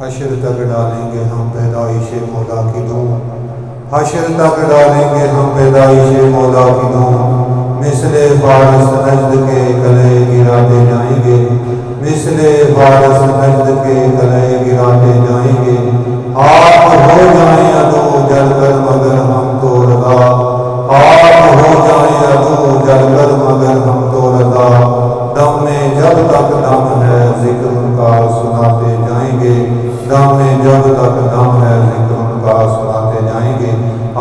حشر تک ڈالیں گے ہم پیدائش مولا کی دھوم، حشر تک ڈالیں گے ہم پیدائش مولا کی دھوم، مثل فارس نجد کے گلے گراتے جائیں گے، مثل فارس نجد کے گلے گراتے جائیں گے، آپ ہو جائیں عدو جل کر مگر ہم تو رضا، آپ ہو جائیں عدو جل کر مگر ہم تو رضا، دم میں جب تک دم ہے ذکر ان کا سناتے جائیں گے، دم میں جب تک دم ہے ذکر ان کا سناتے جائیں گے۔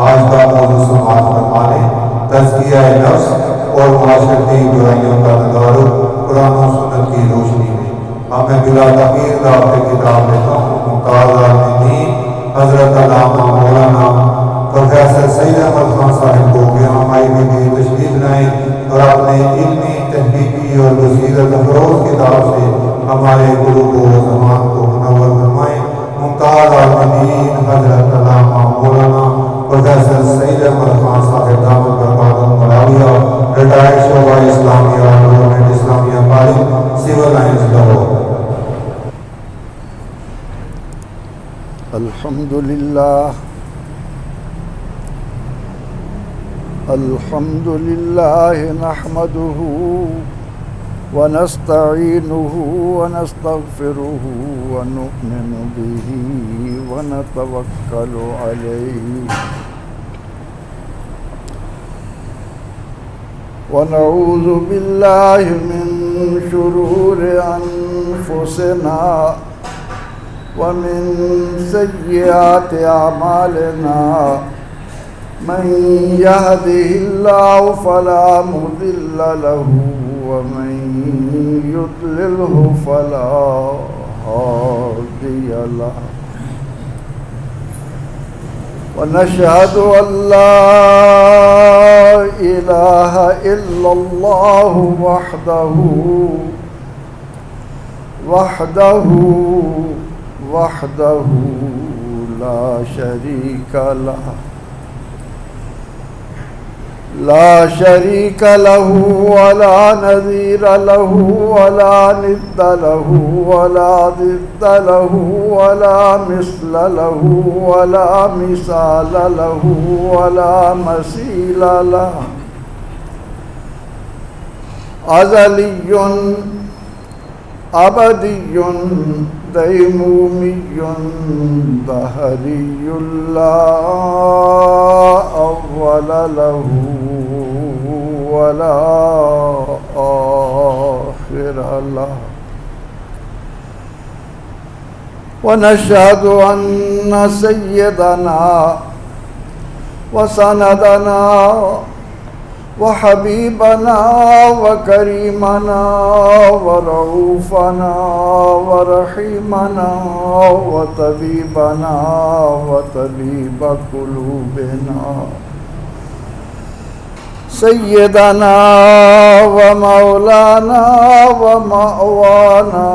آج کا موضوع سماعت فرما لیں، تزکیہ نفس اور معاشرتی برائیوں کا تدارک قرآن و سنت کی روشنی میں۔ اب میں بلا تاخیر آپ سے کتاب لیتا ہوں ممتاز عالم دین حضرت علامہ مولانا پروفیسر سید احمد خان صاحب کو کہ ہم آئی بھی تشریف لائیں اور اپنے علمی تحقیقی اور بصیرت افروز کتاب سے ہمارے قلوب و زمان کو منور فرمائیں۔ ممتاز عالم دین حضرت علامہ مولانا پروفیسر سید احمد خان صاحب دامت برکاتہ ملاویہ، ریٹائرڈ شعبہ اسلامیہ اور گورنمنٹ اسلامیہ کالج سول لائنز لاہور۔ الحمد لله نحمده ونستعينه ونستغفره ونؤمن به ونتوكل عليه ونعوذ بالله من شرور أنفسنا ومن سيئات أعمالنا، من يهده الله فلا مضل له ومن يضلله فلا هادي له، ونشهد أن لا إله إلا الله وحده لا شريك له، ولا نظير له ولا ند له ولا ضد له ولا مثل له ولا مثال له ولا مثيل له، أزلي أبدي ديمومي دهري لا أول له ولا آخر له، ونشهد أن سيدنا وسندنا وحبيبنا وكريمنا ورؤوفنا ورحيمنا وطبيبنا وطبيب قلوبنا سيدنا ومولانا ومأوانا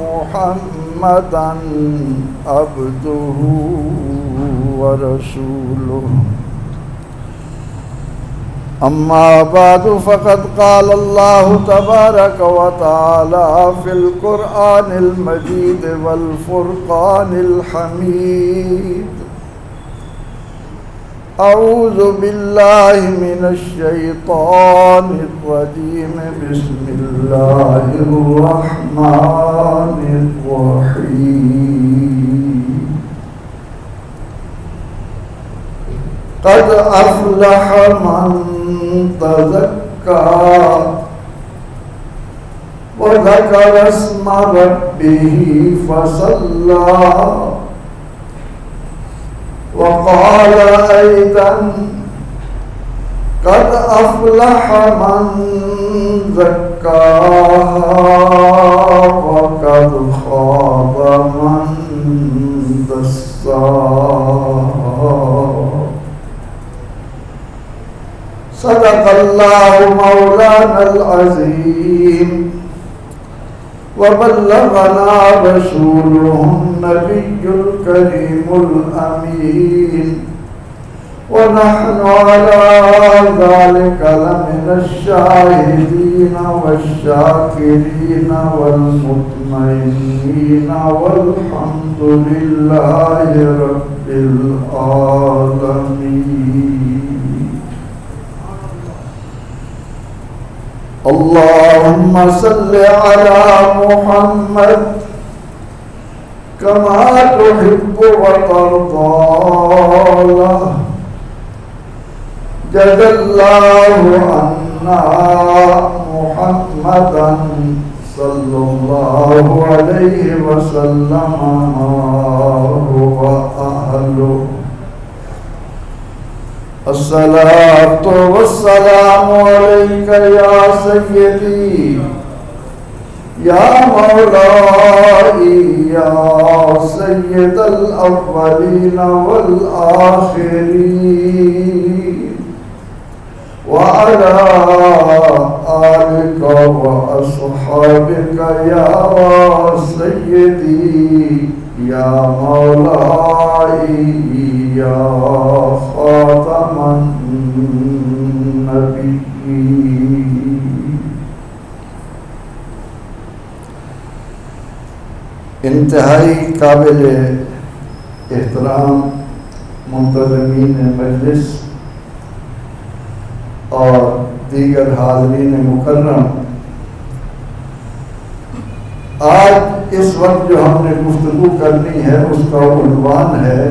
محمدا عبده ورسوله، أما بعد فقد قال الله تبارك وتعالى في القرآن المجيد والفرقان الحميد: أعوذ بالله من الشيطان الرجيم، بسم الله الرحمن الرحيم. قد أفلح من تزكى وذكر اسم ربه فصلى، وقال أيضا: قد أفلح من زكاها وقد خاب من دساها. صدق الله مولانا العظيم، وبلغنا رسوله النبي الكريم الأمين، ونحن على ذلك لمن الشاهدين والشاكرين والمطمئنين والحمد لله رب العالمين. اللهم صل على محمد كما تحب وترضى له. جزا الله عنا محمدا صلى الله عليه وسلم هو أهله. الصلاة والسلام عليك يا سيدي يا مولاي يا سيد الأولين والآخرين وعلى آلك وأصحابك يا سيدي يا مولاي يا خاتم النبيين. انتہائی قابل احترام منتظمین مجلس اور دیگر حاضرین مکرم، آج اس وقت جو ہم نے گفتگو کرنی ہے اس کا عنوان ہے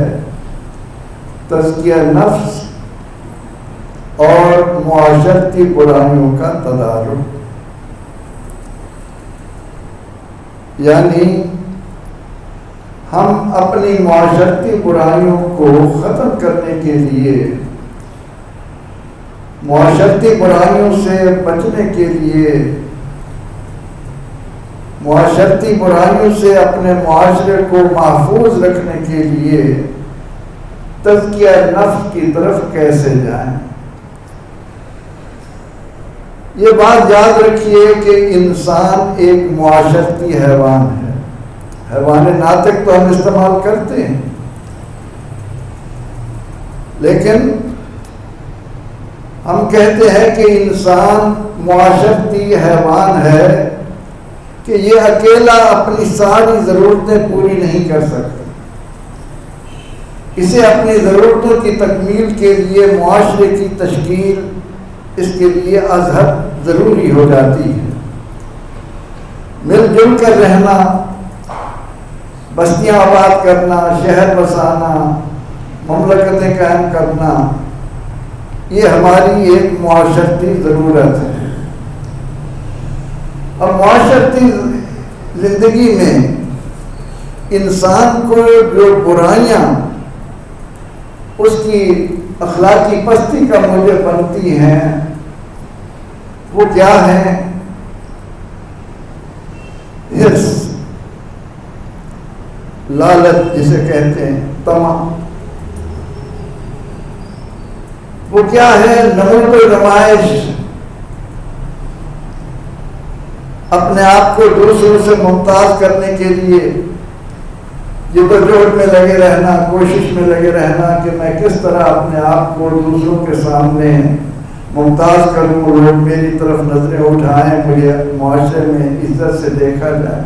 تزکیہ نفس اور معاشرتی برائیوں کا تدارک. یعنی ہم اپنی معاشرتی برائیوں کو ختم کرنے کے لیے، معاشرتی برائیوں سے بچنے کے لیے، معاشرتی برائیوں سے اپنے معاشرے کو محفوظ رکھنے کے لیے تزکیہ نفس کی طرف کیسے جائیں. یہ بات یاد رکھیے کہ انسان ایک معاشرتی حیوان ہے. حیوان ناطق تو ہم استعمال کرتے ہیں، لیکن ہم کہتے ہیں کہ انسان معاشرتی حیوان ہے کہ یہ اکیلا اپنی ساری ضرورتیں پوری نہیں کر سکتا. اسے اپنی ضرورتوں کی تکمیل کے لیے معاشرے کی تشکیل اس کے لیے از حد ضروری ہو جاتی ہے. مل جل کر رہنا، بستیاں آباد کرنا، شہر بسانا، مملکتیں قائم کرنا، یہ ہماری ایک معاشرتی ضرورت ہے. اب معاشرتی زندگی میں انسان کو جو برائیاں اس کی اخلاقی پستی کا موجب بنتی ہیں وہ کیا ہیں؟ حرص، لالچ جسے کہتے ہیں، طمع. وہ کیا ہے؟ نمود و نمائش، اپنے آپ کو دوسروں سے ممتاز کرنے کے لیے جدوجہد میں لگے رہنا، کوشش میں لگے رہنا کہ میں کس طرح اپنے آپ کو دوسروں کے سامنے ممتاز کروں، لوگ میری طرف نظریں اٹھائیں، مجھے معاشرے میں عزت سے دیکھا جائے.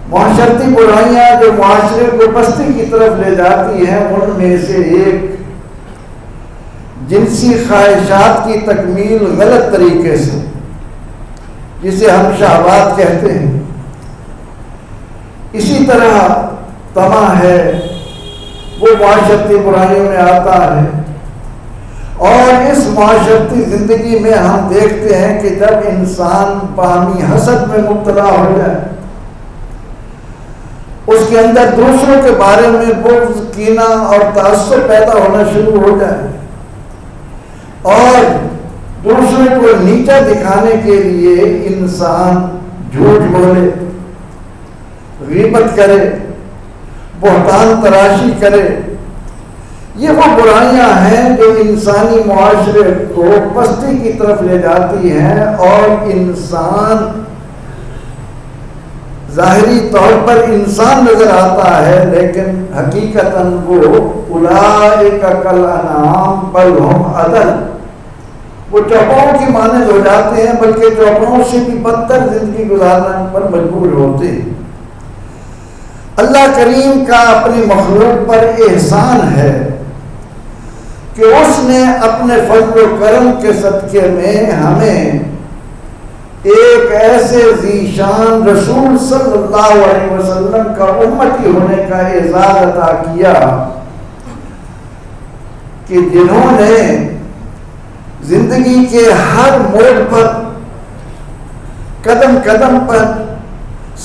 معاشرتی برائیاں جو معاشرے کو پستی کی طرف لے جاتی ہیں، ان میں سے ایک جنسی خواہشات کی تکمیل غلط طریقے سے، جسے ہم شہوات کہتے ہیں. اسی طرح طمع ہے، وہ معاشرتی برائیوں میں آتا ہے. اور اس معاشرتی زندگی میں ہم دیکھتے ہیں کہ جب انسان باہمی حسد میں مبتلا ہو جائے، اس کے اندر دوسروں کے بارے میں بغض، کینہ اور تعصب پیدا ہونا شروع ہو جائے، اور دوسروں کو نیچا دکھانے کے لیے انسان جھوٹ بولے، غیبت کرے، بہتان تراشی کرے، یہ وہ برائیاں ہیں جو انسانی معاشرے کو پستی کی طرف لے جاتی ہیں اور انسان ظاہری طور پر انسان نظر آتا ہے، لیکن حقیقتاً وہ اولئک کالانعام بل ہم اضل، وہ چوپاؤں کی مانند ہو جاتے ہیں، بلکہ چوپاؤں سے بھی بدتر زندگی گزارنے پر مجبور ہوتے ہیں۔ اللہ کریم کا اپنی مخلوق پر احسان ہے کہ اس نے اپنے فضل و کرم کے صدقے میں ہمیں ایک ایسے ذیشان رسول صلی اللہ علیہ وسلم کا امتی ہونے کا اعزاز عطا کیا کہ جنہوں نے زندگی کے ہر موڑ پر، قدم قدم پر،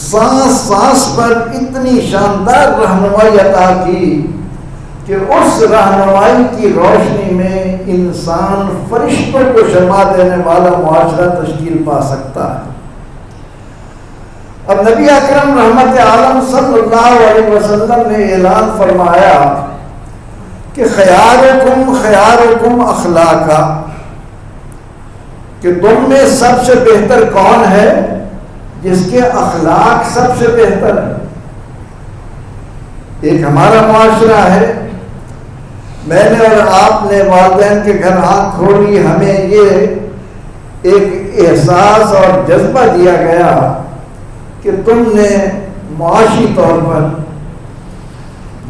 سانس سانس پر اتنی شاندار رہنمائی عطا کی کہ اس رہنمائی کی روشنی میں انسان فرشتوں کو شرما دینے والا معاشرہ تشکیل پا سکتا ہے۔ اب نبی اکرم رحمت عالم صلی اللہ علیہ وسلم نے اعلان فرمایا کہ خیارکم خیارکم اخلاقا، کہ تم میں سب سے بہتر کون ہے؟ جس کے اخلاق سب سے بہتر ہے۔ ایک ہمارا معاشرہ ہے، میں نے اور آپ نے والدین کے گھر آنکھ کھولی، ہمیں یہ ایک احساس اور جذبہ دیا گیا کہ تم نے معاشی طور پر،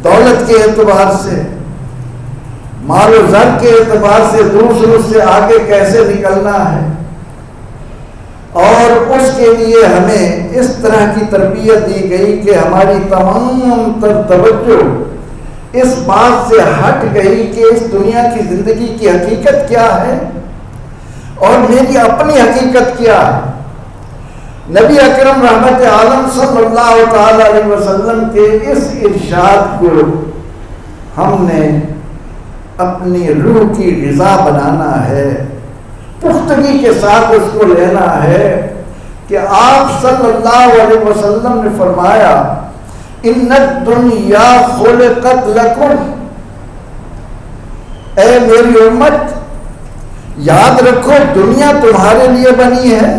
دولت کے اعتبار سے، مال و زر کے اعتبار سے دوسروں سے آگے کیسے نکلنا ہے، اور اس کے لیے ہمیں اس طرح کی تربیت دی گئی کہ ہماری تمام تر توجہ اس بات سے ہٹ گئی کہ اس دنیا کی زندگی کی حقیقت کیا ہے اور میری اپنی حقیقت کیا ہے۔ نبی اکرم رحمت عالم صلی اللہ تعالی علیہ وسلم کے اس ارشاد کو ہم نے اپنی روح کی غذا بنانا ہے، پختگی کے ساتھ اس کو لینا ہے کہ آپ صلی اللہ علیہ وسلم نے فرمایا ان الدنیا خلقت لکم، اے میری امت یاد رکھو دنیا تمہارے لیے بنی ہے،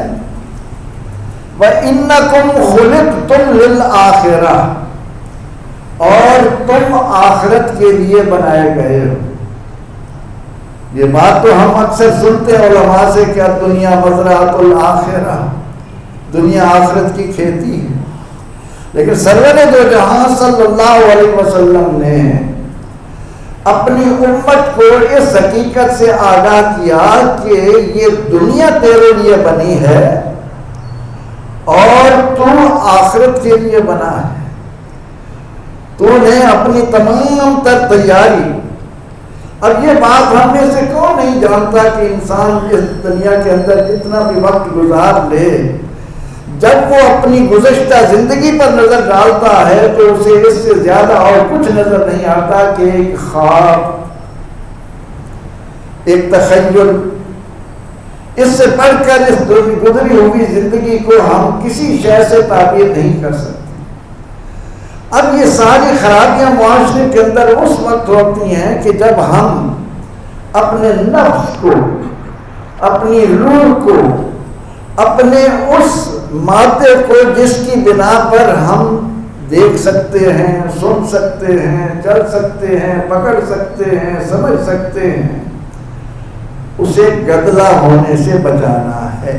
وَإِنَّكُمْ خُلِقْتُمْ لِلْآخِرَةِ، اور تم آخرت کے لیے بنائے گئے ہو۔ یہ بات تو ہم اکثر سنتے ہیں علماء سے کہ دنیا مزرعۃ الآخرہ، دنیا آخرت کی کھیتی ہے، لیکن سرور دو جہاں صلی اللہ علیہ وسلم نے اپنی امت کو اس حقیقت سے آگاہ کیا کہ یہ دنیا تیرے لیے بنی ہے اور تو آخرت کے لیے بنا ہے۔ تو نے اپنی تمام تر تیاری، اب یہ بات ہم میں سے کون نہیں جانتا کہ انسان اس دنیا کے اندر جتنا بھی وقت گزار لے، جب وہ اپنی گزشتہ زندگی پر نظر ڈالتا ہے تو اسے اس سے زیادہ اور کچھ نظر نہیں آتا کہ ایک خواب، ایک تخیل، اس سے بڑھ کر اس گزری ہوئی زندگی کو ہم کسی شے سے تعبیر نہیں کر سکتے۔ اب یہ ساری خرابیاں معاشرے کے اندر اس وقت ہوتی ہیں کہ جب ہم اپنے نفس کو، اپنی روح کو، اپنے اس مادے کو جس کی بنا پر ہم دیکھ سکتے ہیں، سن سکتے ہیں، چل سکتے ہیں، پکڑ سکتے ہیں، سمجھ سکتے ہیں، اسے گدلا ہونے سے بچانا ہے۔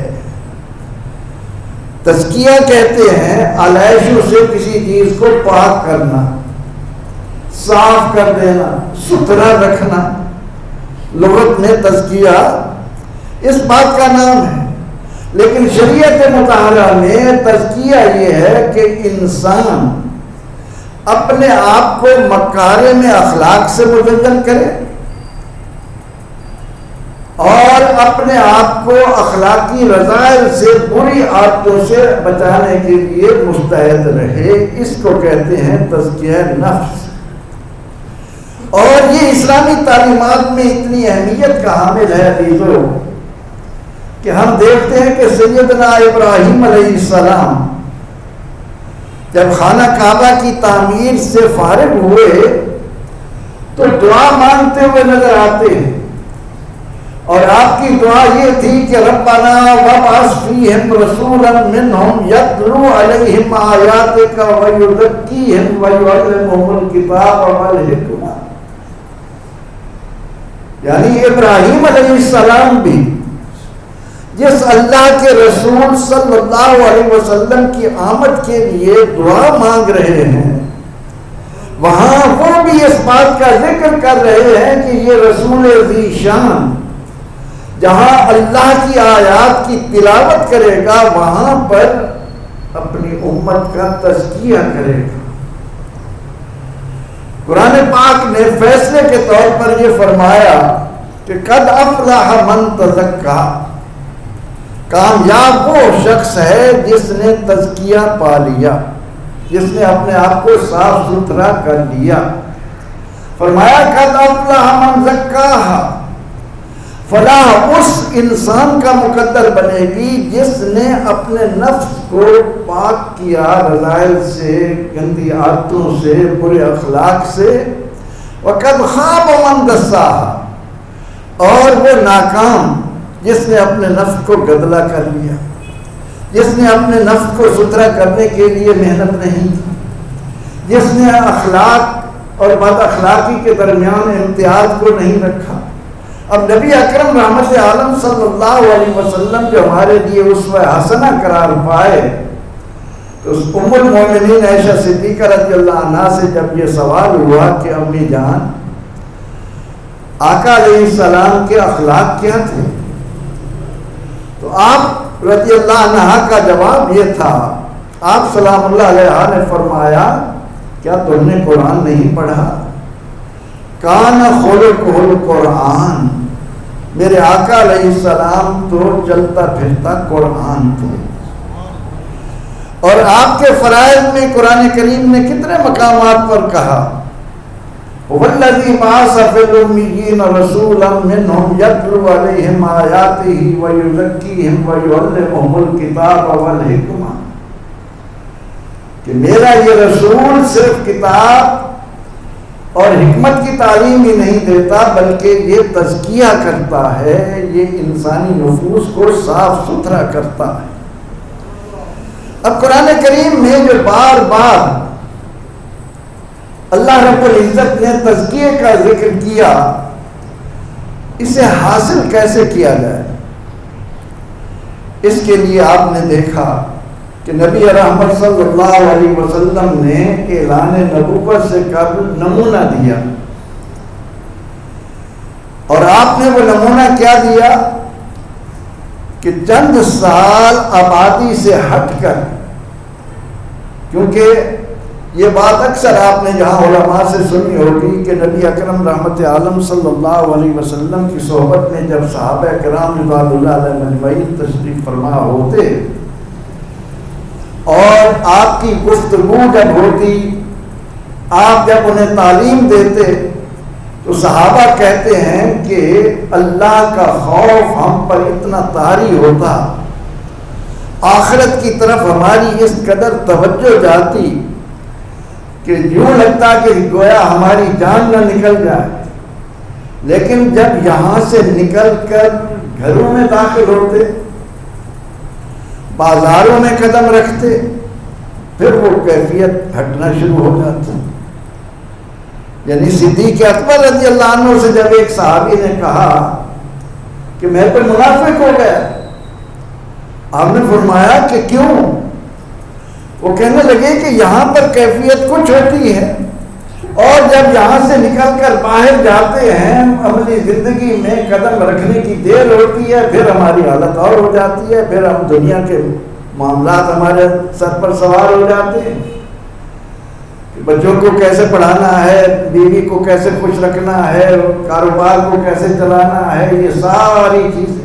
تزکیہ کہتے ہیں علیشو سے کسی چیز کو پاک کرنا، صاف کر دینا، ستھرا رکھنا، لغت میں تزکیہ اس بات کا نام ہے، لیکن شریعت مطہرہ میں تزکیہ یہ ہے کہ انسان اپنے آپ کو مکارم اخلاق سے مزین کرے اور اپنے آپ کو اخلاقی رذائل سے، بری عادتوں سے بچانے کے لیے مستعد رہے۔ اس کو کہتے ہیں تزکیہ نفس، اور یہ اسلامی تعلیمات میں اتنی اہمیت کا حامل ہے عزیزو کہ ہم دیکھتے ہیں کہ سیدنا ابراہیم علیہ السلام جب خانہ کعبہ کی تعمیر سے فارغ ہوئے تو دعا مانگتے ہوئے نظر آتے ہیں، اور آپ کی دعا یہ تھی کہ ربنا وابعث فیہم رسولا منہم یتلو علیہم آیاتک ویزکیہم ویعلمہم الکتاب والحکمہ. یعنی ابراہیم علیہ السلام بھی جس اللہ کے رسول صلی اللہ علیہ وسلم کی آمد کے لیے دعا مانگ رہے ہیں، وہاں وہ بھی اس بات کا ذکر کر رہے ہیں کہ یہ رسول ذی شان جہاں اللہ کی آیات کی تلاوت کرے گا وہاں پر اپنی امت کا تزکیہ کرے گا. قرآن پاک نے فیصلے کے طور پر یہ فرمایا کہ قد افلح من تزکا، کامیاب وہ شخص ہے جس نے تزکیہ پا لیا، جس نے اپنے آپ کو صاف ستھرا کر لیا. فرمایا قد افلح من زکاہا، فلاح اس انسان کا مقدر بنے گی جس نے اپنے نفس کو پاک کیا رذائل سے، گندی عادتوں سے، برے اخلاق سے. وقد خاب من دساہا، اور وہ ناکام جس نے اپنے نفس کو گدلا کر لیا، جس نے اپنے نفس کو ستھرا کرنے کے لیے محنت نہیں کی، جس نے اخلاق اور بد اخلاقی کے درمیان امتیاز کو نہیں رکھا. اب نبی اکرم رحمت عالم صلی اللہ علیہ وسلم جو ہمارے لیے اسوہ حسنہ قرار پائے، تو اس ام المومنین عائشہ صدیقہ رضی اللہ عنہا سے جب یہ سوال ہوا کہ امی جان آقا علیہ السلام کے اخلاق کیا تھے، تو آپ رضی اللہ عنہا کا جواب یہ تھا، آپ سلام اللہ علیہ نے فرمایا کیا تم نے قرآن نہیں پڑھا؟ کان خلقہ القرآن، میرے آقا علیہ السلام تو چلتا پھرتا قرآن تھے. اور آپ کے فرائض میں قرآن کریم نے کتنے مقامات پر کہا وَالَّذِي بَعَثَ فِي الْأُمِّيِّينَ رَسُولًا مِّنْهُمْ يَتْلُو عَلَيْهِمْ آيَاتِهِ وَيُزَكِّيهِمْ وَيُعَلِّمُهُمُ الْكِتَابَ وَالْحِكْمَةَ، کہ میرا یہ رسول صرف کتاب اور حکمت کی تعلیم ہی نہیں دیتا بلکہ یہ تزکیہ کرتا ہے، یہ انسانی نفوس کو صاف ستھرا کرتا ہے. اب قرآن کریم میں جو بار بار اللہ رب العزت نے تزکیے کا ذکر کیا، اسے حاصل کیسے کیا جائے؟ اس کے لیے آپ نے دیکھا کہ نبی رحمت صلی اللہ علیہ وسلم نے اعلان نبوت سے قبل نمونہ دیا، اور آپ نے وہ نمونہ کیا دیا کہ چند سال آبادی سے ہٹ کر، کیونکہ یہ بات اکثر آپ نے جہاں علماء سے سنی ہوگی کہ نبی اکرم رحمت عالم صلی اللہ علیہ وسلم کی صحبت میں جب صحابہ کرام رضوان اللہ علیہ مجمعین تشریف فرما ہوتے اور آپ کی گفتگو جب ہوتی، آپ جب انہیں تعلیم دیتے، تو صحابہ کہتے ہیں کہ اللہ کا خوف ہم پر اتنا طاری ہوتا، آخرت کی طرف ہماری اس قدر توجہ جاتی کہ یوں لگتا کہ گویا ہماری جان نہ نکل جائے. لیکن جب یہاں سے نکل کر گھروں میں داخل ہوتے، بازاروں میں قدم رکھتے، پھر وہ کیفیت ہٹنا شروع ہو جاتی. یعنی صدیق اکبر رضی اللہ عنہ سے جب ایک صحابی نے کہا کہ میں تو منافق ہو گیا، آپ نے فرمایا کہ کیوں؟ وہ کہنے لگے کہ یہاں پر کیفیت کچھ ہوتی ہے، اور جب یہاں سے نکل کر باہر جاتے ہیں، عملی زندگی میں قدم رکھنے کی دیر ہوتی ہے، پھر ہماری حالت اور ہو جاتی ہے، پھر ہم دنیا کے معاملات ہمارے سر پر سوار ہو جاتے ہیں کہ بچوں کو کیسے پڑھانا ہے، بیوی کو کیسے خوش رکھنا ہے، کاروبار کو کیسے چلانا ہے، یہ ساری چیزیں.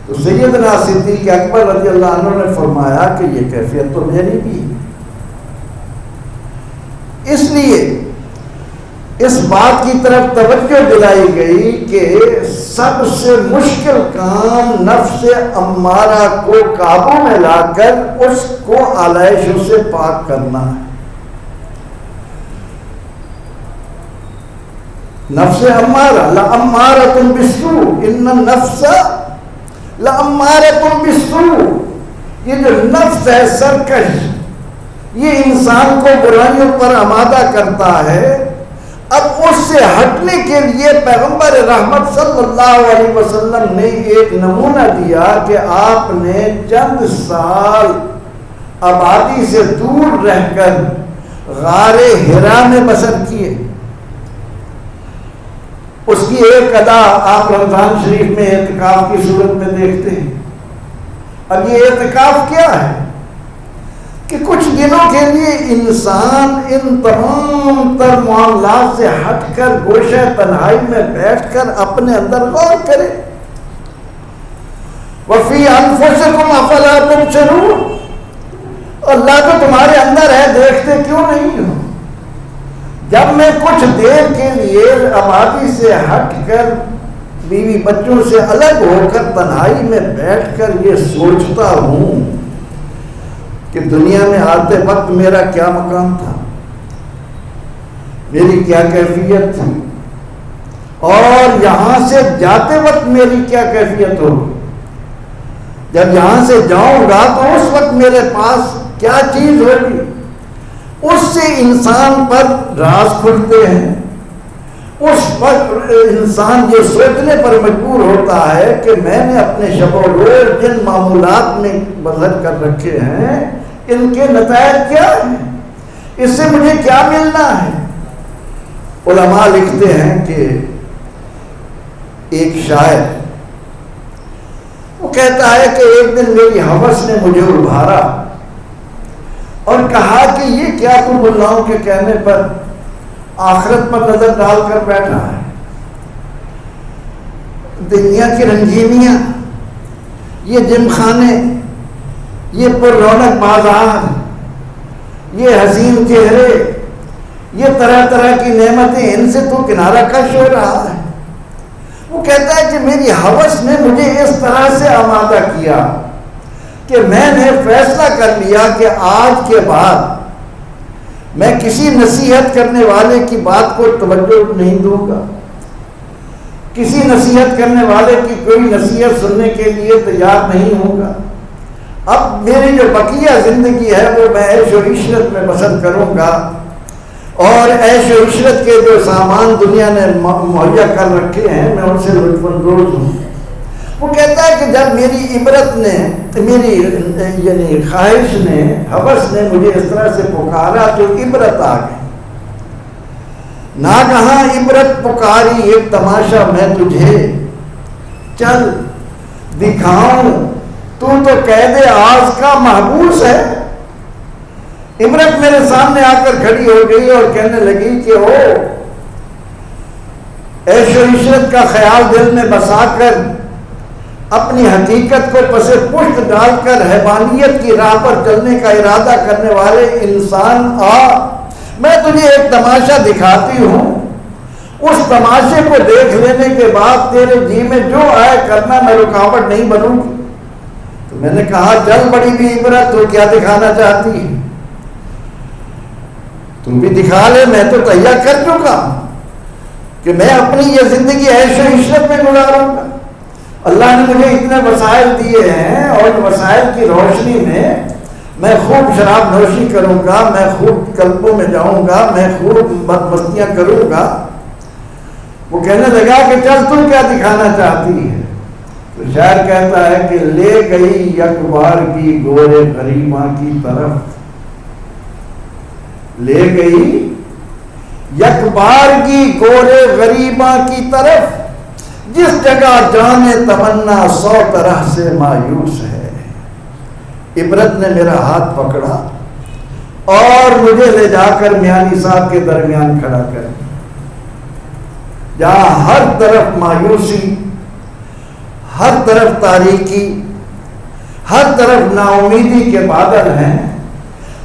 تو سیدنا صدیق اکبر رضی اللہ عنہ نے فرمایا کہ یہ کیفیت تو میری بھی ہے. اس لیے اس بات کی طرف توجہ دلائی گئی کہ سب سے مشکل کام نفس امارہ کو قابو میں لا کر اس کو آلائشوں سے پاک کرنا ہے. نفس امارہ لامارۃ بالسوء، ان النفس لامارۃ بالسوء، یہ جو نفس ہے سرکش، یہ انسان کو برائیوں پر آمادہ کرتا ہے۔ اب اس سے ہٹنے کے لیے پیغمبر رحمت صلی اللہ علیہ وسلم نے ایک نمونہ دیا کہ آپ نے چند سال آبادی سے دور رہ کر غار حرا میں بسر کیے۔ اس کی ایک ادا آپ رمضان شریف میں اعتکاف کی صورت میں دیکھتے ہیں۔ اب یہ اعتکاف کیا ہے کہ کچھ دنوں کے لیے انسان ان تمام تر معاملات سے ہٹ کر گوشہ تنہائی میں بیٹھ کر اپنے اندر غور کرے۔ وَفِي أَنفُسِكُمْ أَفَلَا تُبْصِرُونَ، اللہ تو تمہارے اندر ہے، دیکھتے کیوں نہیں ہو؟ جب میں کچھ دیر کے لیے آبادی سے ہٹ کر بیوی بچوں سے الگ ہو کر تنہائی میں بیٹھ کر یہ سوچتا ہوں کہ دنیا میں آتے وقت میرا کیا مقام تھا، میری کیا کیفیت تھی، اور یہاں سے جاتے وقت میری کیا کیفیت ہوگی، جب یہاں سے جاؤں گا تو اس وقت میرے پاس کیا چیز ہوگی۔ اس سے انسان پر راز کھلتے ہیں۔ اس وقت انسان یہ سوچنے پر مجبور ہوتا ہے کہ میں نے اپنے شب و روز جن معمولات میں بسر کر رکھے ہیں ان کے نتائج کیا ہیں، اس سے مجھے کیا ملنا ہے۔ علماء لکھتے ہیں کہ ایک شاعر وہ کہتا ہے کہ ایک دن میری ہوس نے مجھے ابھارا اور کہا کہ یہ کیا تم ملاؤں کے کہنے پر آخرت پر نظر ڈال کر بیٹھا ہے، دنیا کی رنگینیاں، یہ جم خانے، یہ پر رونق بازار، یہ حسین چہرے، یہ طرح طرح کی نعمتیں، ان سے تو کنارہ کش ہو رہا ہے۔ وہ کہتا ہے کہ میری ہوس نے مجھے اس طرح سے آمادہ کیا کہ میں نے فیصلہ کر لیا کہ آج کے بعد میں کسی نصیحت کرنے والے کی بات کو توجہ نہیں دوں گا، کسی نصیحت کرنے والے کی کوئی نصیحت سننے کے لیے تیار نہیں ہوں گا۔ اب میری جو بقیہ زندگی ہے وہ میں عیش و عشرت میں بسر کروں گا، اور عیش و عشرت کے جو سامان دنیا نے مہیا کر رکھے ہیں میں ان سے لطف اندوز ہوں۔ وہ کہتا ہے کہ جب میری عبرت نے، میری یعنی خواہش نے، ہوس نے مجھے اس طرح سے پکارا تو عبرت آ گئی۔ ناگہاں عبرت پکاری ایک تماشا میں تجھے، چل دکھاؤں تو قید آز کا محبوس ہے۔ عبرت میرے سامنے آ کر کھڑی ہو گئی اور کہنے لگی کہ او عیش و عشرت کا خیال دل میں بسا کر اپنی حقیقت کو پس پشت ڈال کر حیوانیت کی راہ پر چلنے کا ارادہ کرنے والے انسان آ، میں تجھے ایک تماشا دکھاتی ہوں، اس تماشے کو دیکھ لینے کے بعد تیرے جی میں جو آئے کرنا، میں رکاوٹ نہیں بنوں گی۔ تو میں نے کہا چل بڑی بھی عبرت، تو کیا دکھانا چاہتی ہے؟ تم بھی دکھا لے، میں تو تیار کر چکا کہ میں اپنی یہ زندگی عیش و عشرت میں گزاروں گا۔ اللہ نے مجھے اتنے وسائل دیے ہیں اور وسائل کی روشنی میں خوب شراب نوشی کروں گا، میں خوب کلبوں میں جاؤں گا، میں خوب بدمستیاں کروں گا۔ وہ کہنے لگا کہ چل تم کیا دکھانا چاہتی ہے؟ تو شاعر کہتا ہے کہ لے گئی یک بار کی گورے غریباں کی طرف، لے گئی یک بار کی گورے غریباں کی طرف، جس جگہ جانے تمنا 100 طرح سے مایوس ہے۔ عبرت نے میرا ہاتھ پکڑا اور مجھے لے جا کر میانی صاحب کے درمیان کھڑا کر دیا، جہاں ہر طرف مایوسی، ہر طرف تاریکی، ہر طرف نا امیدی کے بادل ہیں۔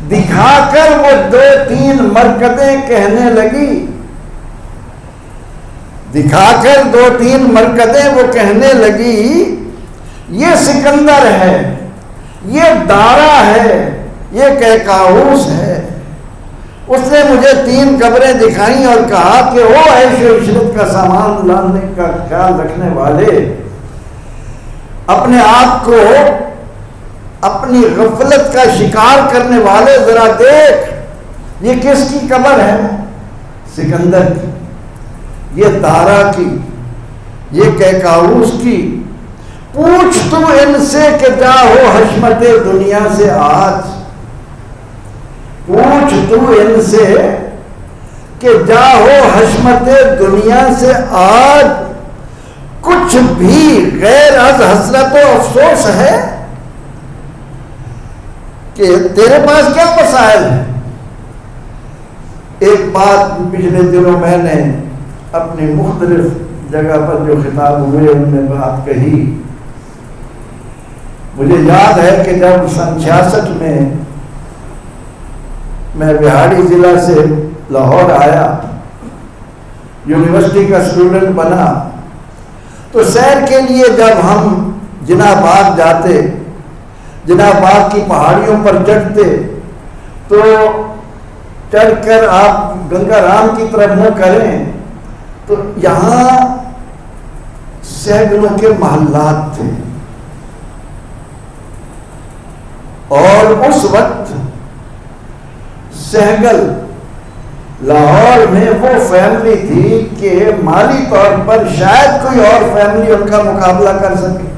دکھا کر وہ 2-3 مرکزیں کہنے لگی، دکھا کر 2-3 مرکزیں وہ کہنے لگی، یہ سکندر ہے، یہ دارا ہے، یہ کیکاؤس ہے۔ اس نے مجھے 3 قبریں دکھائیں اور کہا کہ او عیش و عشرت کا سامان لانے کا خیال رکھنے والے، اپنے آپ کو اپنی غفلت کا شکار کرنے والے، ذرا دیکھ یہ کس کی قبر ہے؟ سکندر کی، یہ دارا کی، یہ کیکاؤس کی۔ پوچھ تو ان سے کہ جا ہو حشمت دنیا سے آج، پوچھ تو ان سے کہ جا ہو حشمت دنیا سے آج، کچھ بھی غیر از حسرت و افسوس ہے کہ تیرے پاس کیا مسائل ہے؟ ایک بات پچھلے دنوں میں نے اپنی مختلف جگہ پر جو خطاب ہوئے ان میں بات کہی، مجھے یاد ہے کہ جب سن 66 میں بہاڑی ضلع سے لاہور آیا، یونیورسٹی کا اسٹوڈنٹ بنا، تو سیر کے لیے جب ہم جناح باغ جاتے، جناح باغ کی پہاڑیوں پر چڑھتے، تو چڑھ کر آپ گنگا رام کی طرف منہ کریں تو یہاں سینکڑوں کے محلات تھے، اور اس وقت سہگل لاہور میں وہ فیملی تھی کہ مالی طور پر شاید کوئی اور فیملی ان کا مقابلہ کر سکے۔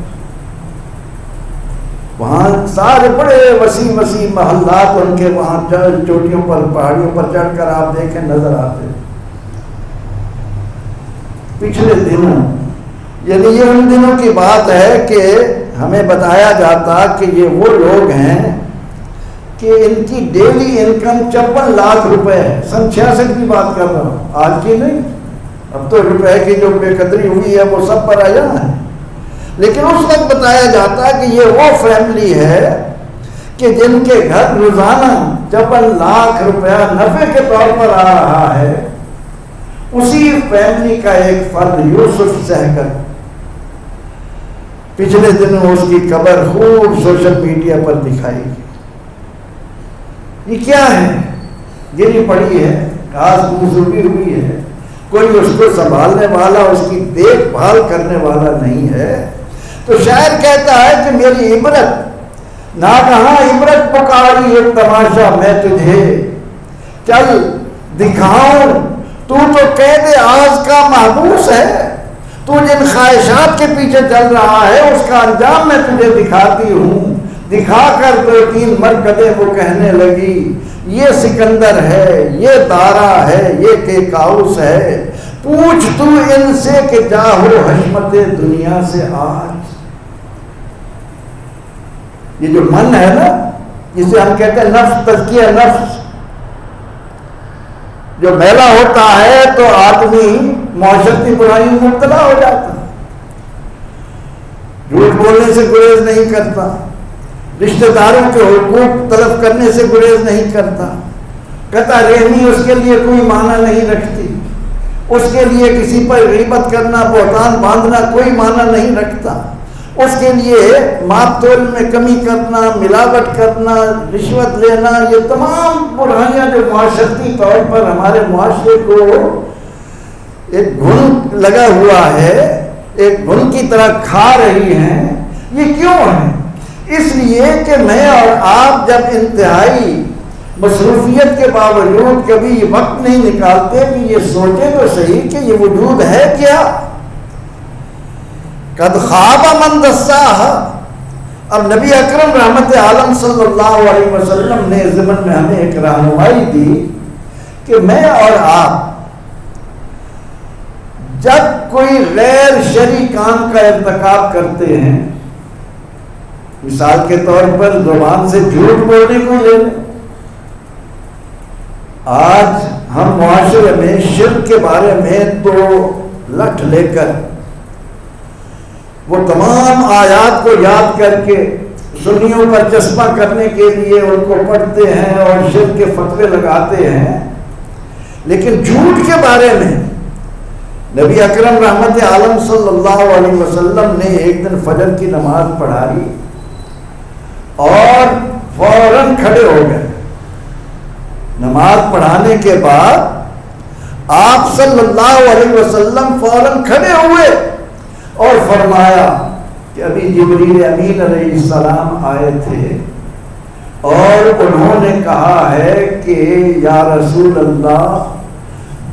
وہاں سارے بڑے وسیع وسیع محلات ان کے وہاں چوٹیوں پر پہاڑیوں پر چڑھ کر آپ دیکھیں نظر آتے۔ پچھلے دنوں، یعنی یہ ان دنوں کی بات ہے کہ ہمیں بتایا جاتا کہ یہ وہ لوگ ہیں کہ ان کی ڈیلی انکم 54 لاکھ روپے ہے۔ سن 66 کی بات کر رہا ہوں، آج کی نہیں، اب تو روپے کی جو بے قدری ہوئی ہے وہ سب پر آیا ہے، لیکن اس وقت بتایا جاتا کہ یہ وہ فیملی ہے کہ جن کے گھر روزانہ 54 لاکھ روپیہ نفع کے طور پر آ رہا ہے۔ اسی فیملی کا ایک فرد یوسف سہگل، پچھلے دنوں اس کی قبر خوب سوشل میڈیا پر دکھائی گئی۔ یہ کیا ہے؟ گری پڑی ہے، گھاس پھوس اگی ہوئی ہے، کوئی اس کو سنبھالنے والا، اس کی دیکھ بھال کرنے والا نہیں ہے۔ تو شاعر کہتا ہے کہ میری عبرت نہ کہاں عبرت پکاری ایک تماشا میں تجھے، چل دکھاؤں تو قید آز کا محبوس ہے، تو جن خواہشات کے پیچھے چل رہا ہے اس کا انجام میں تجھے دکھاتی ہوں۔ دکھا کر 2-3 مرکزیں وہ کہنے لگی، یہ سکندر ہے، یہ دارا ہے، یہ کیکاؤس ہے، پوچھ تو ان سے کہ جا ہو حشمت دنیا سے آج۔ یہ جو من ہے نا، جسے ہم کہتے ہیں نفس، تزکیہ نفس، جو میلا ہوتا ہے تو آدمی معاشرتی برائیوں میں مبتلا ہو جاتا، جھوٹ بولنے سے گریز نہیں کرتا، رشتہ داروں کے حقوق طلب کرنے سے گریز نہیں کرتا، قطع رحمی اس کے لیے کوئی معنی نہیں رکھتی، اس کے لیے کسی پر غیبت کرنا، بہتان باندھنا کوئی معنی نہیں رکھتا، اس کے لیے ماپ تول میں کمی کرنا، ملاوٹ کرنا، رشوت لینا، یہ تمام برائیاں جو معاشرتی طور پر ہمارے معاشرے کو ایک گھن لگا ہوا ہے، ایک گھن کی طرح کھا رہی ہیں، یہ کیوں ہے؟ اس لیے کہ میں اور آپ جب انتہائی مصروفیت کے باوجود کبھی وقت نہیں نکالتے کہ یہ سوچیں تو صحیح کہ یہ وجود ہے کیا۔ قد خواب من دساہا۔ اب نبی اکرم رحمت عالم صلی اللہ علیہ وسلم نے اس ضمن میں ہمیں ایک رہنمائی دی کہ میں اور آپ جب کوئی غیر شرعی کام کا ارتکاب کرتے ہیں، مثال کے طور پر زبان سے جھوٹ بولنے کو لے لیں، آج ہم معاشرے میں شرک کے بارے میں تو لٹھ لے کر وہ تمام آیات کو یاد کر کے سنیوں پر چسپاں کرنے کے لیے ان کو پڑھتے ہیں اور شرک کے فتوے لگاتے ہیں، لیکن جھوٹ کے بارے میں نبی اکرم رحمت عالم صلی اللہ علیہ وسلم نے ایک دن فجر کی نماز پڑھائی اور فوراً کھڑے ہو گئے نماز پڑھانے کے بعد آپ صلی اللہ علیہ وسلم فوراً کھڑے ہوئے اور فرمایا کہ ابھی جبریل امین علیہ السلام آئے تھے اور انہوں نے کہا ہے کہ یا رسول اللہ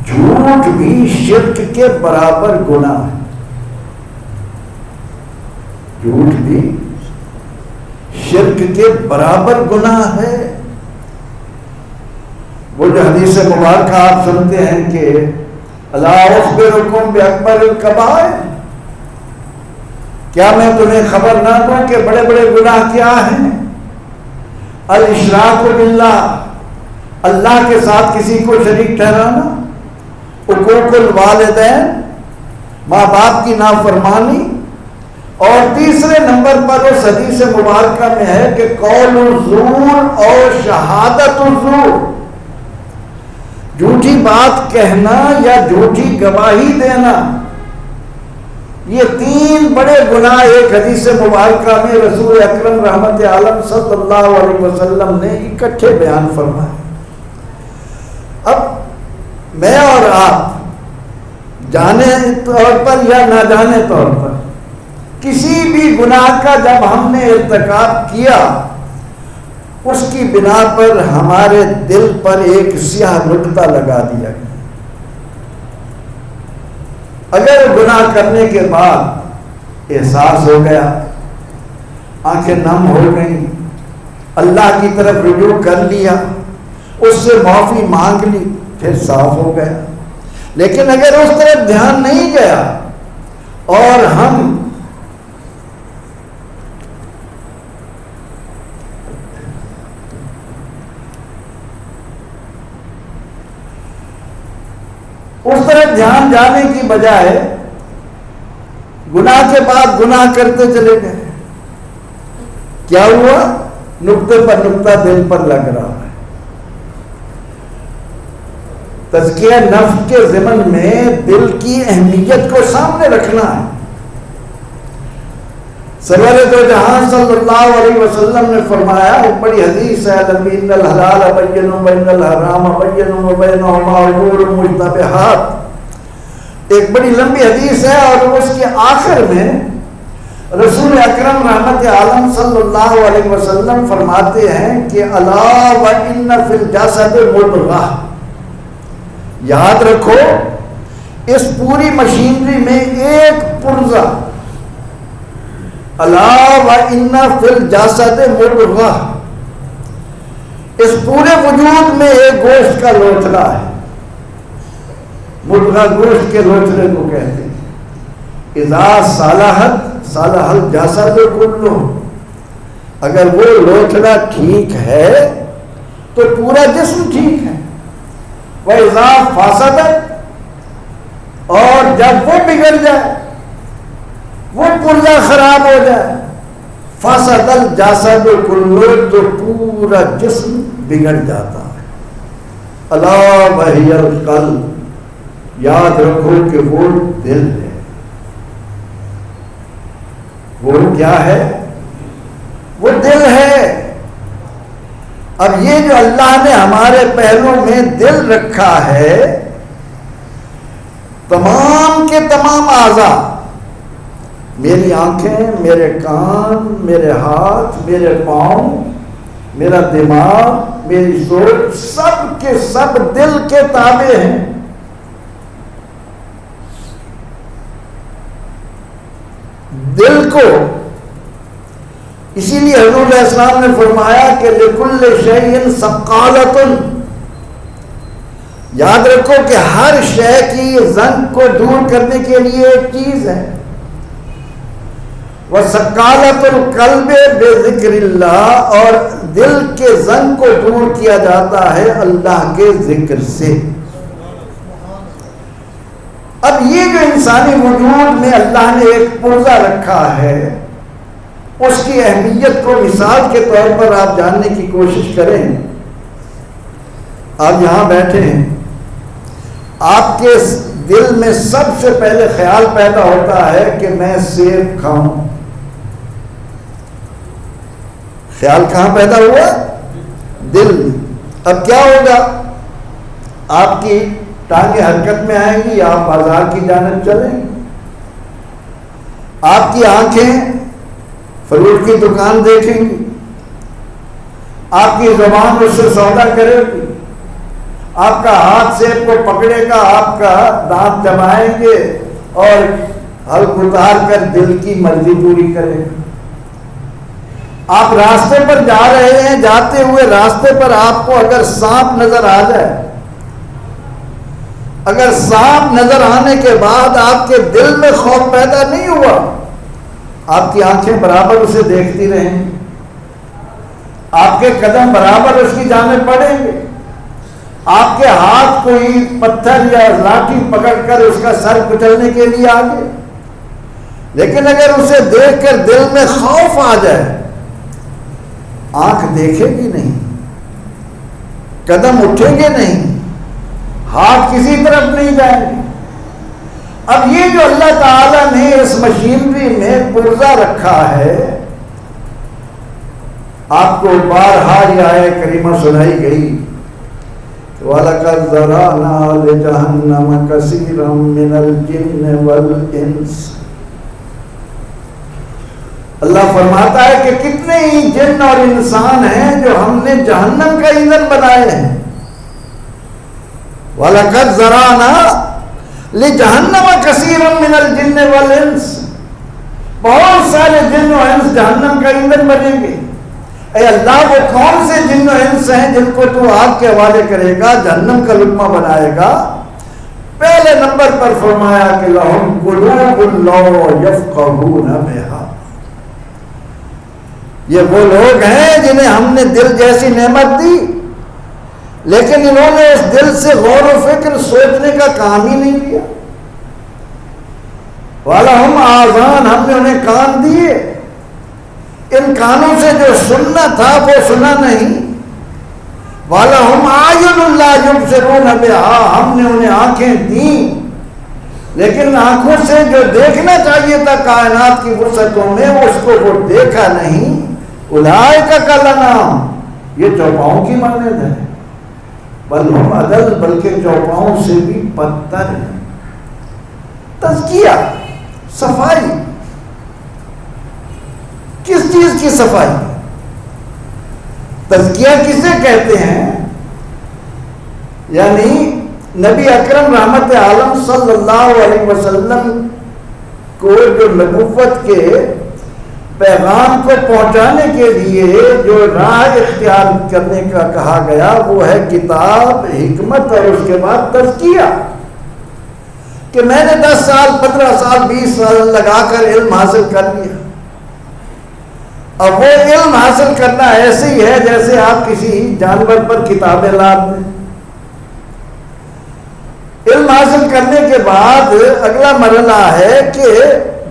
جھوٹ بھی شرک کے برابر گناہ ہے، جھوٹ بھی شرک کے برابر گناہ ہے۔ وہ جو حدیث مبارکہ آپ سنتے ہیں کہ الا اخبرکم باکبر الکبائر، کیا میں تمہیں خبر نہ دوں کہ بڑے بڑے گناہ کیا ہیں؟ الاشراک باللہ، اللہ کے ساتھ کسی کو شریک ٹھہرانا، حقوق الوالدین، ماں باپ کی نافرمانی، اور تیسرے نمبر پر اس حدیث مبارکہ میں ہے کہ قول الزور اور شہادت الزور، جھوٹی بات کہنا یا جھوٹی گواہی دینا، یہ تین بڑے گناہ ایک حدیث مبارکہ میں رسول اکرم رحمت عالم صلی اللہ علیہ وسلم نے اکٹھے بیان فرمائے۔ اب میں اور آپ جانے طور پر یا نہ جانے طور پر کسی بھی گناہ کا جب ہم نے ارتکاب کیا، اس کی بنا پر ہمارے دل پر ایک سیاہ نقطہ لگا دیا گیا۔ اگر گناہ کرنے کے بعد احساس ہو گیا، آنکھیں نم ہو گئیں، اللہ کی طرف رجوع کر لیا، اس سے معافی مانگ لی، پھر صاف ہو گیا۔ لیکن اگر اس طرف دھیان نہیں گیا اور ہم اس طرف دھیان جانے کی بجائے گناہ کے بعد گناہ کرتے چلے گئے، کیا ہوا؟ نقطے پر نقطہ دل پر لگ رہا ہے۔ تزکیہ نفس کے ضمن میں دل کی اہمیت کو سامنے رکھنا ہے۔ سرور دو جہاں صلی اللہ علیہ وسلم نے فرمایا، ایک بڑی حدیث ہے، ان الحلال بین وان الحرام بین وبینہما امور مشتبہات، ایک بڑی لمبی حدیث ہے، اور اس کے آخر میں رسول اکرم رحمت عالم صلی اللہ علیہ وسلم فرماتے ہیں کہ الا وان فی الجسد مضغہ، یاد رکھو اس پوری مشینری میں ایک پرزہ، الا وان فی الجسد مضغہ، اس پورے وجود میں ایک گوشت کا لوتھڑا ہے۔ مضغہ گوشت کے لوتھڑے کو کہتے ہیں۔ اذا صلحت صلح الجسد کلہ، اگر وہ لوتھڑا ٹھیک ہے تو پورا جسم ٹھیک ہے۔ وَإِذَا فَسَدَتْ، اور جب وہ بگڑ جائے، وہ پرزہ خراب ہو جائے، فَسَدَ الْجَسَدُ كُلُّهُ، تو پورا جسم بگڑ جاتا ہے۔ أَلَا وَهِيَ الْقَلْبُ، یاد رکھو کہ وہ دل ہے۔ وہ کیا ہے؟ وہ دل ہے۔ اب یہ جو اللہ نے ہمارے پہلو میں دل رکھا ہے، تمام کے تمام اعضاء، میری آنکھیں، میرے کان، میرے ہاتھ، میرے پاؤں، میرا دماغ، میری سوچ، سب کے سب دل کے تابع ہیں۔ دل کو اسی لیے حضور علیہ السلام نے فرمایا کہ لِكُلِّ شَيْءٍ سَقَالَةٌ، یاد رکھو کہ ہر شے کی زنگ کو دور کرنے کے لیے ایک چیز ہے۔ وَسَقَالَةُ الْقَلْبِ بِذِكْرِ اللَّهِ، اور دل کے زنگ کو دور کیا جاتا ہے اللہ کے ذکر سے۔ اب یہ جو انسانی وجود میں اللہ نے ایک پرزہ رکھا ہے، اس کی اہمیت کو مثال کے طور پر آپ جاننے کی کوشش کریں۔ آپ یہاں بیٹھے ہیں، آپ کے دل میں سب سے پہلے خیال پیدا ہوتا ہے کہ میں سیب کھاؤں۔ خیال کہاں پیدا ہوا؟ دل میں۔ اب کیا ہوگا؟ آپ کی ٹانگیں حرکت میں آئیں گی یا آپ بازار کی جانب چلیں گے؟ آپ کی آنکھیں فروٹ کی دکان دیکھیں گی، آپ کی زبان اس سے سودا کرے گی، آپ کا ہاتھ سیب کو پکڑے گا، آپ کا دانت چبائیں گے اور حلق اتار کر دل کی مرضی پوری کرے گا۔ آپ راستے پر جا رہے ہیں، جاتے ہوئے راستے پر آپ کو اگر سانپ نظر آ جائے، اگر سانپ نظر آنے کے بعد آپ کے دل میں خوف پیدا نہیں ہوا، آپ کی آنکھیں برابر اسے دیکھتی رہیں، آپ کے قدم برابر اس کی جانب بڑھیں گے، آپ کے ہاتھ کوئی پتھر یا لاٹھی پکڑ کر اس کا سر کچلنے کے لیے آگے۔ لیکن اگر اسے دیکھ کر دل میں خوف آ جائے، آنکھ دیکھے گی نہیں، قدم اٹھیں گے نہیں، ہاتھ کسی طرف نہیں جائیں گے۔ اب یہ جو اللہ تعالیٰ نے اس مشینری میں پرزہ رکھا ہے، آپ کو بارہا یہ آیت کریمہ سنائی گئی، وَلَقَدْ ذَرَأْنَا لِجَهَنَّمَ كَثِيرًا مِنَ الْجِنِّ وَالْإِنسِ۔ اللہ فرماتا ہے کہ کتنے ہی جن اور انسان ہیں جو ہم نے جہنم کا ایندھن بنائے ہیں۔ وَلَقَدْ ذَرَأْنَا لِجَهَنَّمَ كَثِيرًا مِنَ الْجِنِّ وَالْإِنسِ، بہت سارے جن و انس جہنم کا ایندھن بنیں گے۔ اے اللہ، وہ کون سے جن و انس ہیں جن کو تو آگ کے حوالے کرے گا، جہنم کا لقمہ بنائے گا؟ پہلے نمبر پر فرمایا کہ لَهُمْ قُلُوبٌ لَا يَفْقَهُونَ بِهَا، یہ وہ لوگ ہیں جنہیں ہم نے دل جیسی نعمت دی، لیکن انہوں نے اس دل سے غور و فکر سوچنے کا کام ہی نہیں کیا۔ وَلَهُمْ آذان، ہم نے انہیں کان دیے، ان کانوں سے جو سننا تھا وہ سنا نہیں۔ وَلَهُمْ أَعْيُنٌ لَا يُبْصِرُونَ بِهَا، ہم نے انہیں آنکھیں دیں، لیکن آنکھوں سے جو دیکھنا چاہیے تھا کائنات کی وسعتوں میں، اس کو وہ دیکھا نہیں۔ اولئک کالانعام، یہ چوپاؤں کی مانند ہے، بل ہم اضل، بلکہ چوپاؤں سے بھی بدتر ہے۔ تزکیہ، صفائی، کس چیز کی صفائی؟ تزکیہ کسے کہتے ہیں؟ یعنی نبی اکرم رحمت عالم صلی اللہ علیہ وسلم کو جو نبوت کے پیغام کو پہنچانے کے لیے جو راہ اختیار کرنے کا کہا گیا، وہ ہے کتاب، حکمت اور اس کے بعد تزکیہ۔ کہ میں نے 10 سال 15 سال 20 سال لگا کر علم حاصل کر لیا، اب وہ علم حاصل کرنا ایسے ہی ہے جیسے آپ کسی جانور پر کتابیں لاد دیں۔ علم حاصل کرنے کے بعد اگلا مرحلہ ہے کہ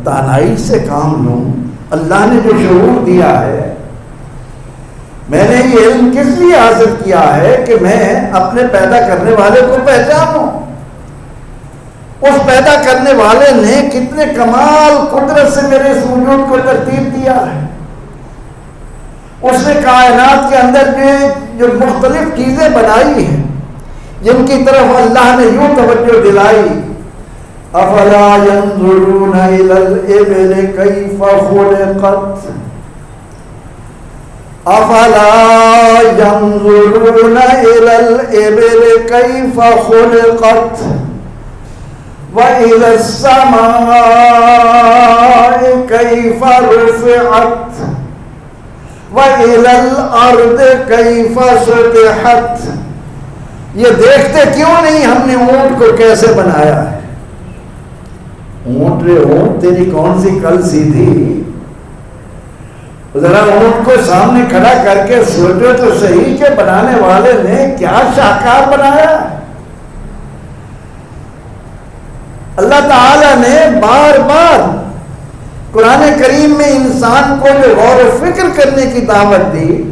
دانائی سے کام لوں۔ اللہ نے جو شعور دیا ہے، میں نے یہ علم کس لیے حاصل کیا ہے کہ میں اپنے پیدا کرنے والے کو پہچانوں۔ اس پیدا کرنے والے نے کتنے کمال قدرت سے میرے اس وجود کو ترتیب دیا ہے۔ اس نے کائنات کے اندر جو مختلف چیزیں بنائی ہیں، جن کی طرف اللہ نے یوں توجہ دلائی، افلا ينظرون الى الابل كيف خلقت، افلا ينظرون الى الابل كيف خلقت والى السماء كيف رفعت وإلى الأرض كيف سطحت۔ یہ دیکھتے کیوں نہیں ہم نے اونٹ کو کیسے بنایا ہے؟ اونٹ رے اونٹ، تیری کون سی کل سیدھی؟ ذرا اونٹ کو سامنے کھڑا کر کے سوچو تو صحیح کہ بنانے والے نے کیا شاہکار بنایا ہے۔ اللہ تعالی نے بار بار قرآن کریم میں انسان کو جو غور و فکر کرنے کی دعوت دی،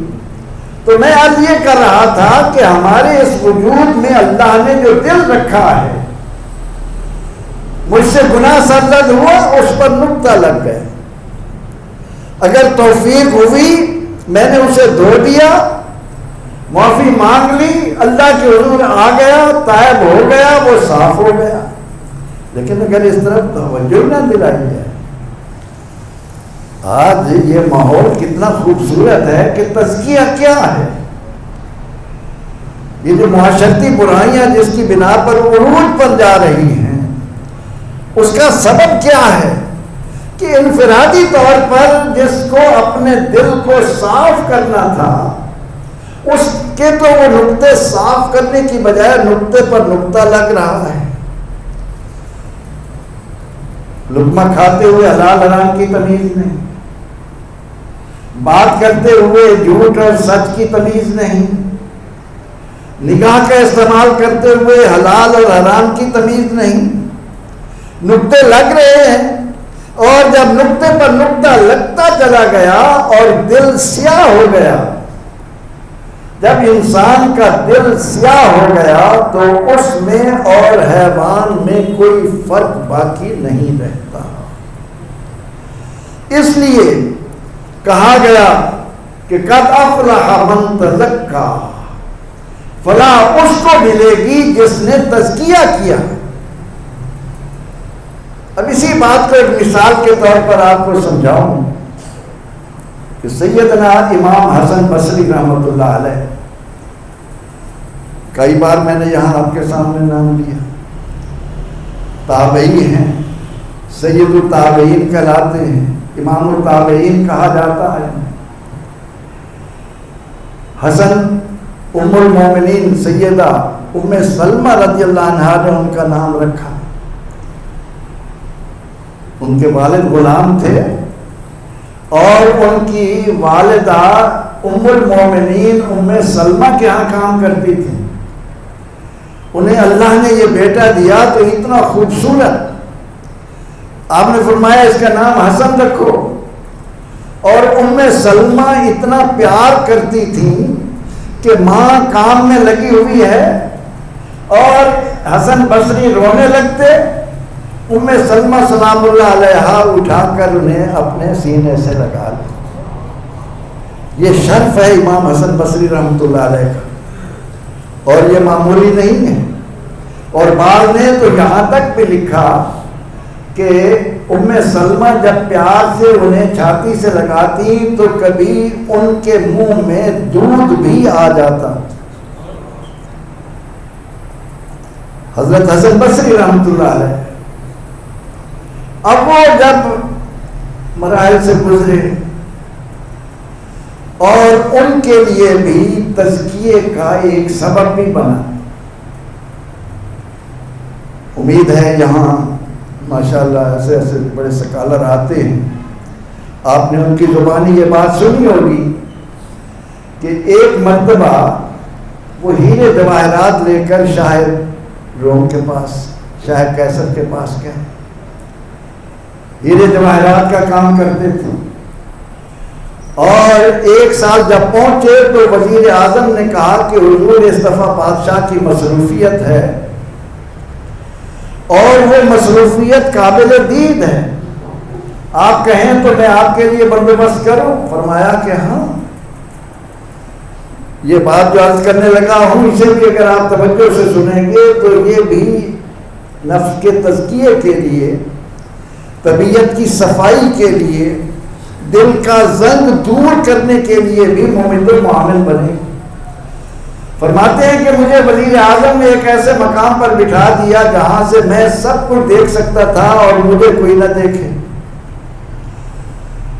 تو میں آج یہ کر رہا تھا کہ ہمارے اس وجود میں اللہ نے جو دل رکھا ہے، مجھ سے گناہ سرزد ہوا، اس پر نقطہ لگ گئے۔ اگر توفیق ہوئی میں نے اسے دھو دیا، معافی مانگ لی، اللہ کے حضور آ گیا، تائب ہو گیا، وہ صاف ہو گیا. لیکن اگر اس طرف توجہ نہ دلائی جائے. آج یہ ماحول کتنا خوبصورت ہے کہ تزکیہ کیا ہے. یہ جو معاشرتی برائیاں جس کی بنا پر عروج پر جا رہی ہیں، اس کا سبب کیا ہے کہ انفرادی طور پر جس کو اپنے دل کو صاف کرنا تھا، اس کے تو وہ نقطے صاف کرنے کی بجائے نقطے پر نقطہ لگ رہا ہے. لقمہ کھاتے ہوئے حلال حرام کی تمیز نہیں، بات کرتے ہوئے جھوٹ اور سچ کی تمیز نہیں، نگاہ کا استعمال کرتے ہوئے حلال اور حرام کی تمیز نہیں. نقطے لگ رہے ہیں، اور جب نقطے پر نقطہ لگتا چلا گیا اور دل سیاہ ہو گیا، جب انسان کا دل سیاہ ہو گیا تو اس میں اور حیوان میں کوئی فرق باقی نہیں رہتا. اس لیے کہا گیا کہ قد افلح من تزکا، فلاح اس کو ملے گی جس نے تزکیہ کیا. اب اسی بات کو ایک مثال کے طور پر آپ کو سمجھاؤں کہ سیدنا امام حسن بصری رحمۃ اللہ علیہ، کئی بار میں نے یہاں آپ کے سامنے نام لیا، تابعی ہیں، سید التابعین کہلاتے ہیں، امام التابعین کہا جاتا ہے. حسن ام المومنین سیدہ ام سلمہ رضی اللہ عنہا نے ان کا نام رکھا. ان کے والد غلام تھے اور ان کی والدہ ام المومنین ام سلمہ کے ہاں کام کرتی تھی. انہیں اللہ نے یہ بیٹا دیا تو اتنا خوبصورت، آپ نے فرمایا اس کا نام حسن رکھو. اور ام سلمہ اتنا پیار کرتی تھی کہ ماں کام میں لگی ہوئی ہے اور حسن بصری رونے لگتے، ام سلمہ سلام اللہ علیہا اٹھا کر انہیں اپنے سینے سے لگا لی. یہ شرف ہے امام حسن بصری رحمۃ اللہ علیہ کا، اور یہ معمولی نہیں ہے. اور بعض نے تو یہاں تک بھی لکھا کہ ام سلمہ جب پیار سے انہیں چھاتی سے لگاتی تو کبھی ان کے منہ میں دودھ بھی آ جاتا. حضرت حسن بصری رحمۃ اللہ علیہ اب وہ جب مراحل سے گزرے اور ان کے لیے بھی تزکیے کا ایک سبب بھی بنا. امید ہے یہاں ماشاءاللہ ایسے ایسے بڑے سکالر آتے ہیں، آپ نے ان کی زبانی یہ بات سنی ہوگی کہ ایک مرتبہ وہ ہیرے جواہرات لے کر شاہ روم کے پاس، شاہ قیصر کے پاس گئے. ہیرے جواہرات کا کام کرتے تھے، اور ایک سال جب پہنچے تو وزیر اعظم نے کہا کہ حضور اس دفعہ بادشاہ کی مصروفیت ہے اور وہ مصروفیت قابل دید ہے، آپ کہیں تو میں آپ کے لیے بندوبست کروں. فرمایا کہ ہاں، یہ بات جو عرض کرنے لگا ہوں اسے بھی اگر آپ توجہ سے سنیں گے تو یہ بھی نفس کے تزکیے کے لیے، طبیعت کی صفائی کے لیے، دل کا زنگ دور کرنے کے لیے بھی مومن المعامل بنے. فرماتے ہیں کہ مجھے وزیر اعظم نے ایک ایسے مقام پر بٹھا دیا جہاں سے میں سب کچھ دیکھ سکتا تھا اور مجھے کوئی نہ دیکھے.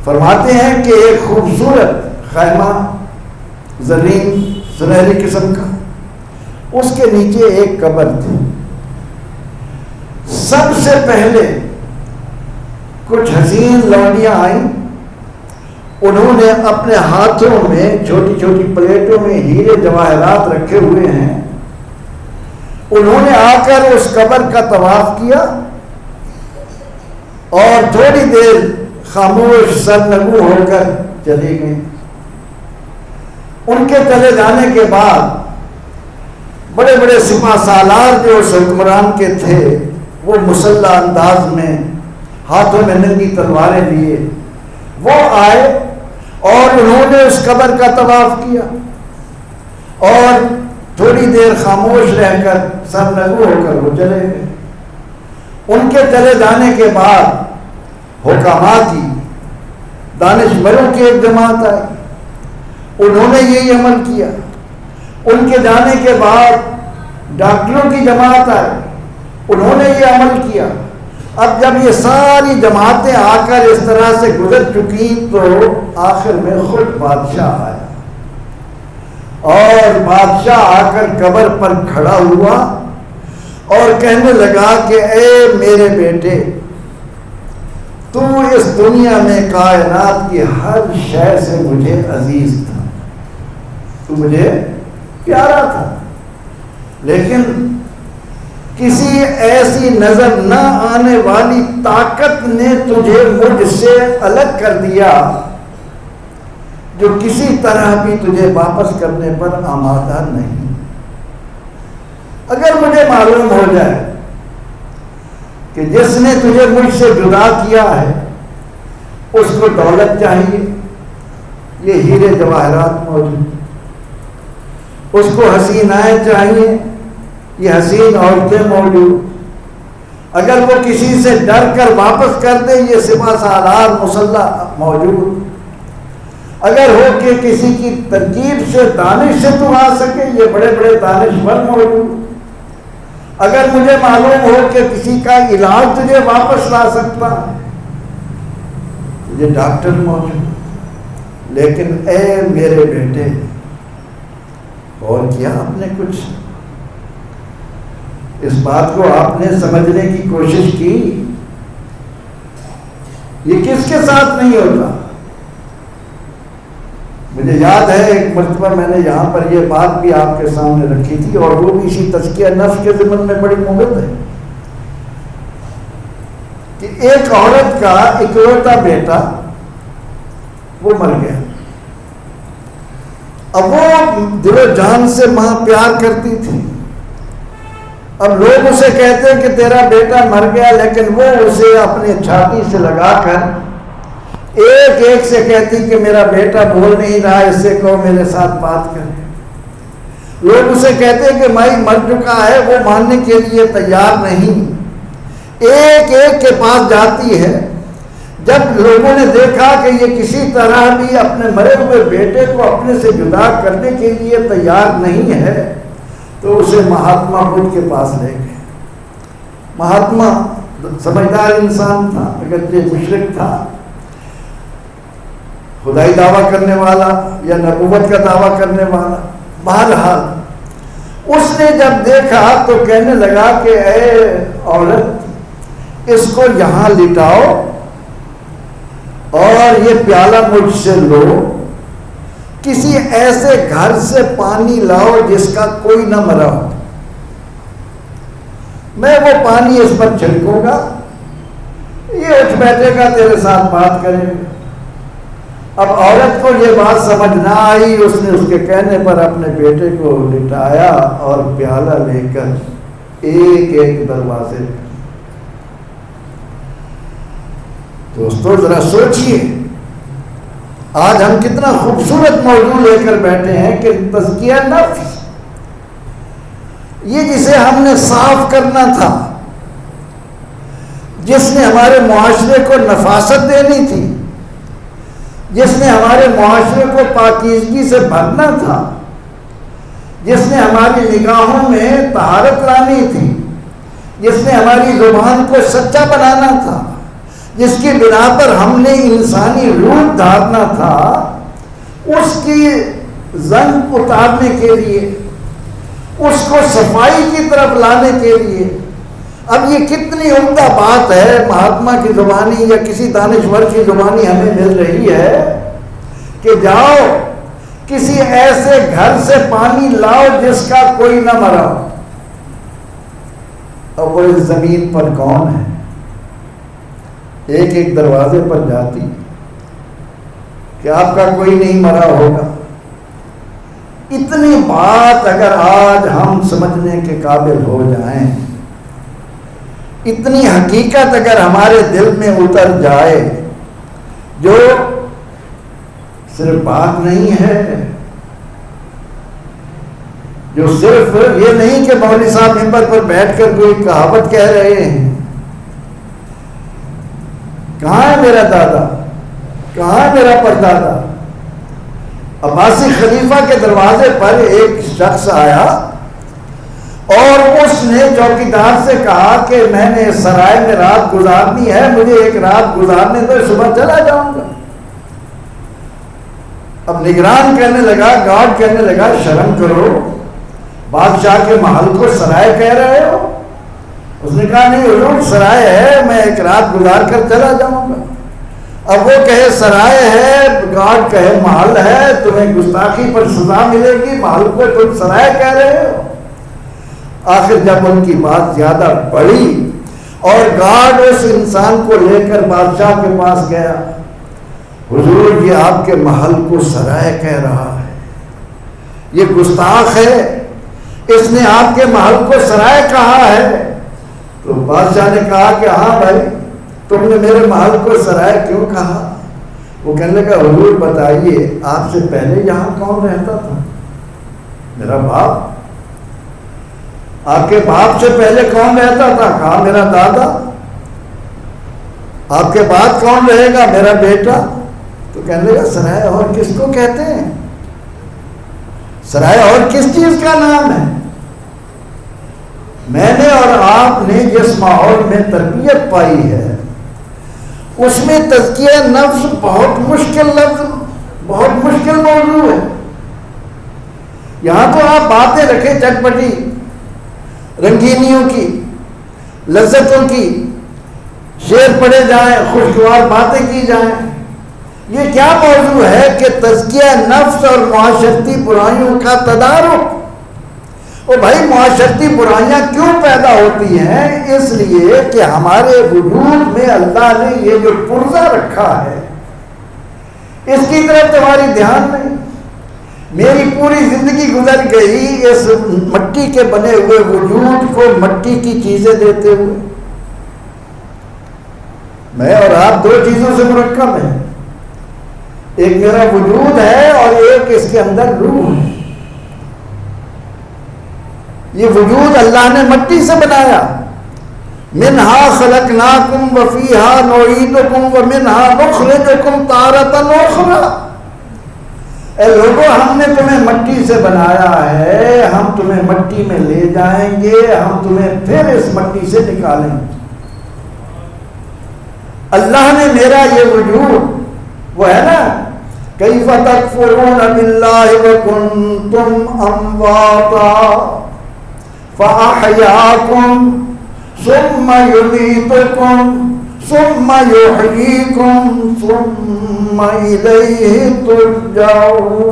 فرماتے ہیں کہ ایک خوبصورت خیمہ زرین سنہری قسم کا، اس کے نیچے ایک قبر تھی. سب سے پہلے کچھ حسین لونڈیاں آئیں، انہوں نے اپنے ہاتھوں میں چھوٹی چھوٹی پلیٹوں میں ہیرے جواہرات رکھے ہوئے ہیں، انہوں نے آ کر اس قبر کا طواف کیا اور تھوڑی دیر خاموش سرنگو ہو کر چلی گئی. ان کے چلے جانے کے بعد بڑے بڑے سپہ سالار جو اس حکمران کے تھے وہ مسلح انداز میں ہاتھوں میں ننگی تلواریں لیے وہ آئے اور انہوں نے اس قبر کا طواف کیا اور تھوڑی دیر خاموش رہ کر سرنگو ہو کر وہ چلے گئے۔ ان کے چلے جانے کے بعد حکماء کی، دانشوروں کی ایک جماعت آئی، انہوں نے یہی عمل کیا۔ ان کے جانے کے بعد ڈاکٹروں کی جماعت آئی، انہوں نے یہ عمل کیا۔ اب جب یہ ساری جماعتیں آ کر اس طرح سے گزر چکی تو آخر میں خود بادشاہ آیا، اور بادشاہ آ کر قبر پر کھڑا ہوا اور کہنے لگا کہ اے میرے بیٹے، تو اس دنیا میں کائنات کی ہر شے سے مجھے عزیز تھا، تو مجھے پیارا تھا، لیکن کسی ایسی نظر نہ آنے والی طاقت نے تجھے مجھ سے الگ کر دیا جو کسی طرح بھی تجھے واپس کرنے پر آمادہ نہیں۔ اگر مجھے معلوم ہو جائے کہ جس نے تجھے مجھ سے جدا کیا ہے اس کو دولت چاہیے، یہ ہیرے جواہرات موجود، اس کو حسینائیں چاہیے، یہ حسین عورتیں موجود، اگر وہ کسی سے ڈر کر واپس کر دے یہ سپہ سالار مسلح موجود، اگر ہو کہ کسی کی ترکیب سے دانش سے تو آ سکے یہ بڑے بڑے دانشور موجود، اگر مجھے معلوم ہو کہ کسی کا علاج تجھے واپس لا سکتا ہے یہ ڈاکٹر موجود، لیکن اے میرے بیٹے، اور کیا آپ نے کچھ اس بات کو آپ نے سمجھنے کی کوشش کی؟ یہ کس کے ساتھ نہیں ہوتا؟ مجھے یاد ہے ایک مرتبہ میں نے یہاں پر یہ بات بھی آپ کے سامنے رکھی تھی، اور وہ بھی اسی تزکیہ نفس کے ضمن میں بڑی مہلت ہے کہ ایک عورت کا اکلوتا بیٹا وہ مر گیا۔ اب وہ دل و جان سے ماں پیار کرتی تھی، اب لوگ اسے کہتے کہ تیرا بیٹا مر گیا، لیکن وہ اسے اپنی چھاتی سے لگا کر ایک ایک سے کہتی کہ میرا بیٹا بول نہیں رہا، اس سے کہو میرے ساتھ بات کرے۔ لوگ اسے کہتے کہ مائی مر چکا ہے، وہ ماننے کے لیے تیار نہیں، ایک ایک کے پاس جاتی ہے۔ جب لوگوں نے دیکھا کہ یہ کسی طرح بھی اپنے مرے ہوئے بیٹے کو اپنے سے جدا کرنے کے لیے تیار نہیں ہے تو اسے مہاتما بدھ کے پاس لے گئے۔ مہاتما سمجھدار انسان تھا، اگرچہ مشرک تھا، خدائی دعویٰ کرنے والا یا نبوت کا دعویٰ کرنے والا، بہرحال اس نے جب دیکھا تو کہنے لگا کہ اے عورت، اس کو یہاں لٹاؤ اور یہ پیالہ مجھ سے لو، کسی ایسے گھر سے پانی لاؤ جس کا کوئی نہ مرا ہو، میں وہ پانی اس پر چھڑکوں گا، یہ اٹھ بیٹھے گا، تیرے ساتھ بات کرے گا۔ اب عورت کو یہ بات سمجھ نہ آئی، اس نے اس کے کہنے پر اپنے بیٹے کو لٹایا اور پیالہ لے کر ایک ایک دروازے۔ دوستو ذرا سوچئے، آج ہم کتنا خوبصورت موضوع لے کر بیٹھے ہیں کہ تزکیہ نفس، یہ جسے ہم نے صاف کرنا تھا، جس نے ہمارے معاشرے کو نفاست دینی تھی، جس نے ہمارے معاشرے کو پاکیزگی سے بھرنا تھا، جس نے ہماری نگاہوں میں طہارت لانی تھی، جس نے ہماری زبان کو سچا بنانا تھا، جس کی بنا پر ہم نے انسانی روح دھارنا تھا، اس کی زنگ اتارنے کے لیے، اس کو صفائی کی طرف لانے کے لیے، اب یہ کتنی عمدہ بات ہے، مہاتما کی زبانی یا کسی دانشور کی زبانی ہمیں مل رہی ہے کہ جاؤ کسی ایسے گھر سے پانی لاؤ جس کا کوئی نہ مرا ہو۔ اب وہ اس زمین پر کون ہے؟ ایک ایک دروازے پر جاتی کہ آپ کا کوئی نہیں مرا ہوگا۔ اتنی بات اگر آج ہم سمجھنے کے قابل ہو جائیں، اتنی حقیقت اگر ہمارے دل میں اتر جائے، جو صرف بات نہیں ہے، جو صرف یہ نہیں کہ مولوی صاحب ممبر پر بیٹھ کر کوئی کہاوت کہہ رہے ہیں. کہاں ہے میرا دادا, کہاں ہے میرا پردادا؟ عباسی خلیفہ کے دروازے پر ایک شخص آیا اور اس نے چوکیدار سے کہا کہ میں نے سرائے میں رات گزارنی ہے, مجھے ایک رات گزارنے دو, صبح چلا جاؤں گا. اب نگران کہنے لگا, گارڈ کہنے لگا, شرم کرو, بادشاہ کے محل کو سرائے کہہ رہے ہو؟ اس نے کہا نہیں حضور, سرائے ہے, میں ایک رات گزار کر چلا جاؤں گا. اب وہ کہے سرائے ہے, گارڈ کہے محل ہے, تمہیں گستاخی پر سزا ملے گی, محل کو تم سرائے کہہ رہے ہو. آخر جب ان کی بات زیادہ بڑھی اور گارڈ اس انسان کو لے کر بادشاہ کے پاس گیا, حضور یہ آپ کے محل کو سرائے کہہ رہا ہے, یہ گستاخ ہے, اس نے آپ کے محل کو سرائے کہا ہے. تو بادشاہ نے کہا کہ ہاں بھائی, تم نے میرے محل کو سرائے کیوں کہا؟ وہ کہنے لگا حضور بتائیے آپ سے پہلے یہاں کون رہتا تھا؟ میرا باپ. آپ کے باپ سے پہلے کون رہتا تھا؟ کہا میرا دادا. آپ کے بعد کون رہے گا؟ میرا بیٹا. تو کہنے لگا سرائے اور کس کو کہتے ہیں؟ سرائے اور کس چیز کا نام ہے؟ میں نے اور آپ نے جس ماحول میں تربیت پائی ہے اس میں تزکیہ نفس بہت مشکل لفظ, بہت مشکل موضوع ہے. یہاں تو آپ باتیں رکھیں چٹپٹی, رنگینیوں کی, لذتوں کی, شعر پڑھے جائیں, خوشگوار باتیں کی جائیں. یہ کیا موضوع ہے کہ تزکیہ نفس اور معاشرتی برائیوں کا تدارک. اور بھائی معاشرتی برائیاں کیوں پیدا ہوتی ہیں؟ اس لیے کہ ہمارے وجود میں اللہ نے یہ جو پرزہ رکھا ہے اس کی طرف تمہاری دھیان نہیں. میری پوری زندگی گزر گئی اس مٹی کے بنے ہوئے وجود کو مٹی کی چیزیں دیتے ہوئے. میں اور آپ دو چیزوں سے مرکب ہیں, ایک میرا وجود ہے اور ایک اس کے اندر روح ہے. یہ وجود اللہ نے مٹی سے بنایا. منہا خلقناکم وفیہا نعیدکم ومنہا نخرجکم تارۃ اخری. اے لوگوں, ہم نے تمہیں مٹی سے بنایا ہے, ہم تمہیں مٹی میں لے جائیں گے, ہم تمہیں پھر اس مٹی سے نکالیں گے. اللہ نے میرا یہ وجود, وہ ہے نا کیف تکفرون باللہ وکنتم امواتا فَأَحْيَاكُمْ ثُمَّ يُمِيتُكُمْ ثُمَّ يُحْيِيكُمْ ثُمَّ إِلَيْهِ تُرْجَعُونَ.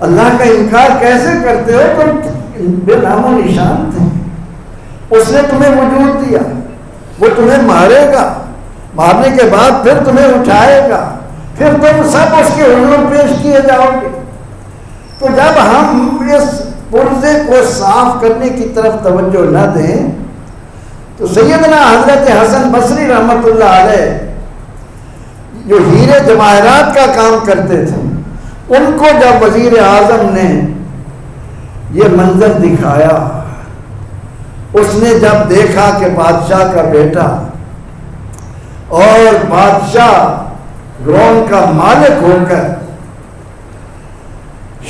اللہ کا انکار کیسے کرتے ہو؟ تم بے نام و نشان تھے. اس نے تمہیں وجود دیا, وہ تمہیں مارے گا, مارنے کے بعد پھر تمہیں اٹھائے گا, پھر تم سب اس کے حضور پیش کیے جاؤ گے. تو جب ہم اس پرزے کو صاف کرنے کی طرف توجہ نہ دیں تو سیدنا حضرت حسن بصری رحمۃ اللہ علیہ جو ہیرے جواہرات کا کام کرتے تھے, ان کو جب وزیر اعظم نے یہ منظر دکھایا, اس نے جب دیکھا کہ بادشاہ کا بیٹا اور بادشاہ روم کا مالک ہو کر,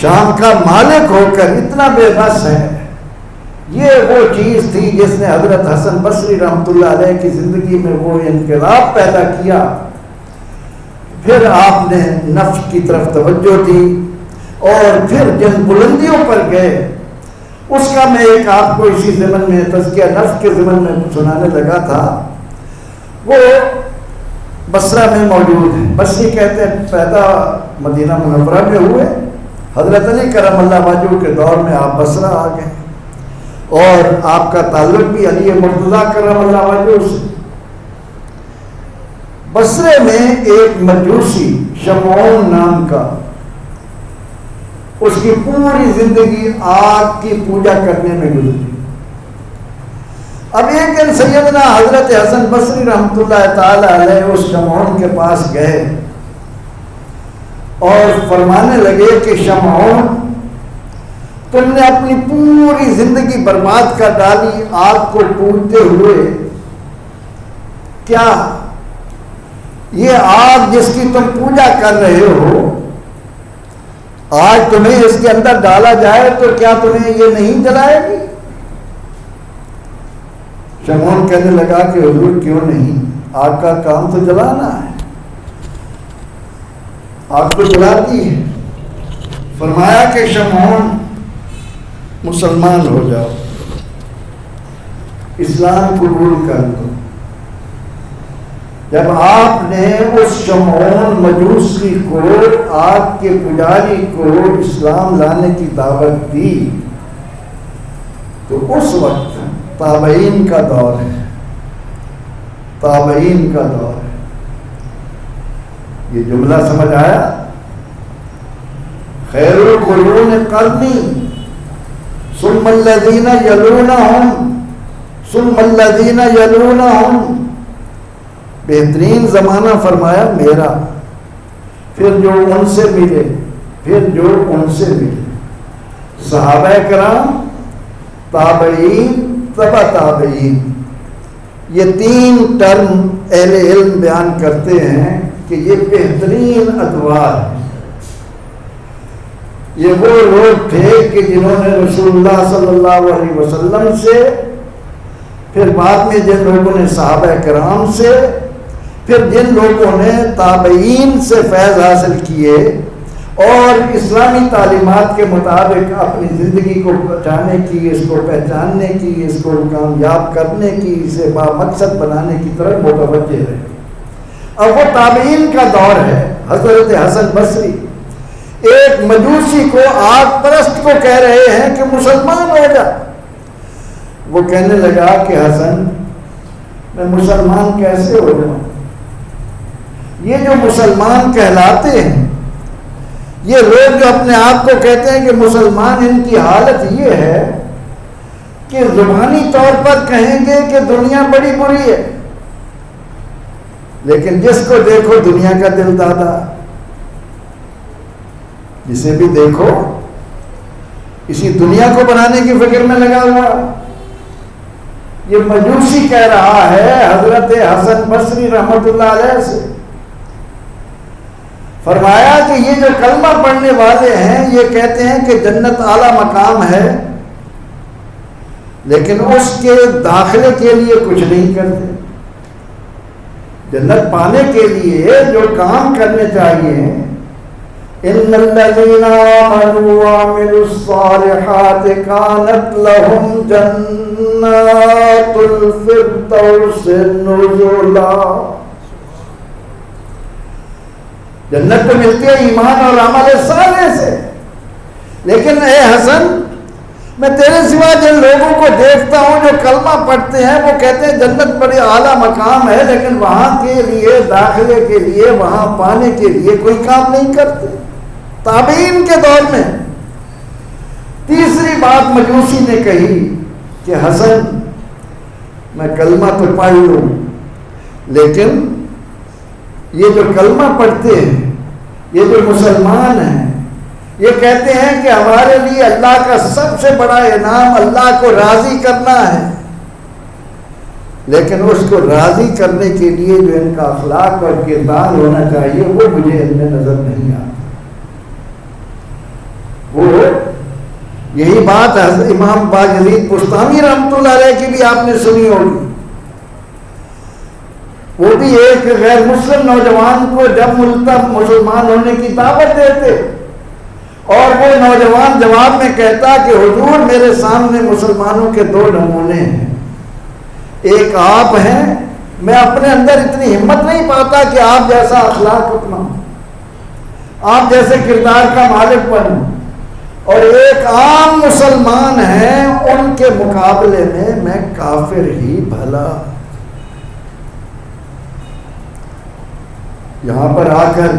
شام کا مالک ہو کر اتنا بے بس ہے, یہ وہ چیز تھی جس نے حضرت حسن بصری رحمۃ اللہ علیہ کی زندگی میں وہ انقلاب پیدا کیا. پھر آپ نے نفس کی طرف توجہ دی اور پھر جن بلندیوں پر گئے, اس کا میں ایک آپ کو اسی ضمن میں تزکیہ نفس کے ضمن میں سنانے لگا تھا. وہ بصرہ میں موجود ہے. بصری کہتے ہیں پیدا مدینہ منورہ میں ہوئے, حضرت علی کرم اللہ وجہہ کے دور میں آپ بصرہ آ گئے اور آپ کا تعلق بھی علی مرتضیٰ کرم اللہ وجہہ سے. بصرے میں ایک مجوسی شمعون نام کا, اس کی پوری زندگی آگ کی پوجا کرنے میں گزری. اب ایک دن سیدنا حضرت حسن بصری رحمۃ اللہ تعالی علیہ اس شمعون کے پاس گئے اور فرمانے لگے کہ شمعون، تم نے اپنی پوری زندگی برباد کر ڈالی آگ کو پوجتے ہوئے. کیا یہ آگ جس کی تم پوجا کر رہے ہو، آج تمہیں اس کے اندر ڈالا جائے تو کیا تمہیں یہ نہیں جلائے گی؟ شمعون کہنے لگا کہ حضور کیوں نہیں، آگ کا کام تو جلانا ہے، آگ تو جلاتی ہے. فرمایا کہ شمعون مسلمان ہو جاؤ، اسلام قبول کر لو. جب آپ نے اس شمعون مجوسی کو، آگ کے پجاری کو اسلام لانے کی دعوت دی تو اس وقت تابعین کا دور ہے، تابعین کا دور ہے. یہ جملہ سمجھ آیا؟ خیر القرون قرنی ثم الذین یلونہم ثم الذین یلونہم. بہترین زمانہ فرمایا میرا، پھر جو ان سے ملے، پھر جو ان سے ملے. صحابہ کرام، تابعین، تبع تابعین، یہ تین ٹرم اہل علم بیان کرتے ہیں کہ یہ بہترین ادوار ہے. یہ وہ لوگ تھے کہ جنہوں نے رسول اللہ صلی اللہ علیہ وسلم سے، پھر بعد میں جن لوگوں نے صحابہ کرام سے، پھر جن لوگوں نے تابعین سے فیض حاصل کیے اور اسلامی تعلیمات کے مطابق اپنی زندگی کو بچانے کی، اس کو پہچاننے کی، اس کو کامیاب کرنے کی، اسے بامقصد بنانے کی طرف متوجہ رہے. اب وہ تابعین کا دور ہے. حضرت حسن بصری ایک مجوسی کو، آگ پرست کو کہہ رہے ہیں کہ مسلمان ہو جا. وہ کہنے لگا کہ حسن، میں مسلمان کیسے ہو جاؤں؟ یہ جو مسلمان کہلاتے ہیں، یہ لوگ جو اپنے آپ کو کہتے ہیں کہ مسلمان، ان کی حالت یہ ہے کہ زبانی طور پر کہیں گے کہ دنیا بڑی بری ہے، لیکن جس کو دیکھو دنیا کا دل دادا، جسے بھی دیکھو اسی دنیا کو بنانے کی فکر میں لگا ہوا. یہ مجوسی کہہ رہا ہے حضرت حسن بصری رحمۃ اللہ علیہ سے. فرمایا کہ یہ جو کلمہ پڑھنے والے ہیں یہ کہتے ہیں کہ جنت اعلیٰ مقام ہے، لیکن اس کے داخلے کے لیے کچھ نہیں کرتے. جنت پانے کے لیے جو کام کرنے چاہیے، ان الذین آمنوا وعملوا الصالحات کانت لهم جنات الفردوس نزلا. جنت تو ملتی ہے ایمان اور عمل صالح سے، لیکن اے حسن، میں تیرے سوا جن لوگوں کو دیکھتا ہوں جو کلمہ پڑھتے ہیں وہ کہتے ہیں جنت بڑی اعلیٰ مقام ہے، لیکن وہاں کے لیے، داخلے کے لیے، وہاں پانے کے لیے کوئی کام نہیں کرتے. تابعین کے دور میں تیسری بات مجوسی نے کہی کہ حسن، میں کلمہ تو پڑھ لوں، لیکن یہ جو کلمہ پڑھتے ہیں، یہ جو مسلمان ہیں، یہ کہتے ہیں کہ ہمارے لیے اللہ کا سب سے بڑا انعام اللہ کو راضی کرنا ہے، لیکن اس کو راضی کرنے کے لیے جو ان کا اخلاق اور کردار ہونا چاہیے وہ مجھے ان میں نظر نہیں آتا. وہ یہی بات امام باجزید بستامی رحمۃ اللہ علیہ کی بھی آپ نے سنی ہوگی. وہ بھی ایک غیر مسلم نوجوان کو جب مسلمان ہونے کی دعوت دیتے اور وہ نوجوان جواب میں کہتا کہ حضور میرے سامنے مسلمانوں کے دو نمونے ہیں، ایک آپ ہیں، میں اپنے اندر اتنی ہمت نہیں پاتا کہ آپ جیسا اخلاق اپناؤں، آپ جیسے کردار کا مالک بنوں، اور ایک عام مسلمان ہیں، ان کے مقابلے میں کافر ہی بھلا. یہاں پر آ کر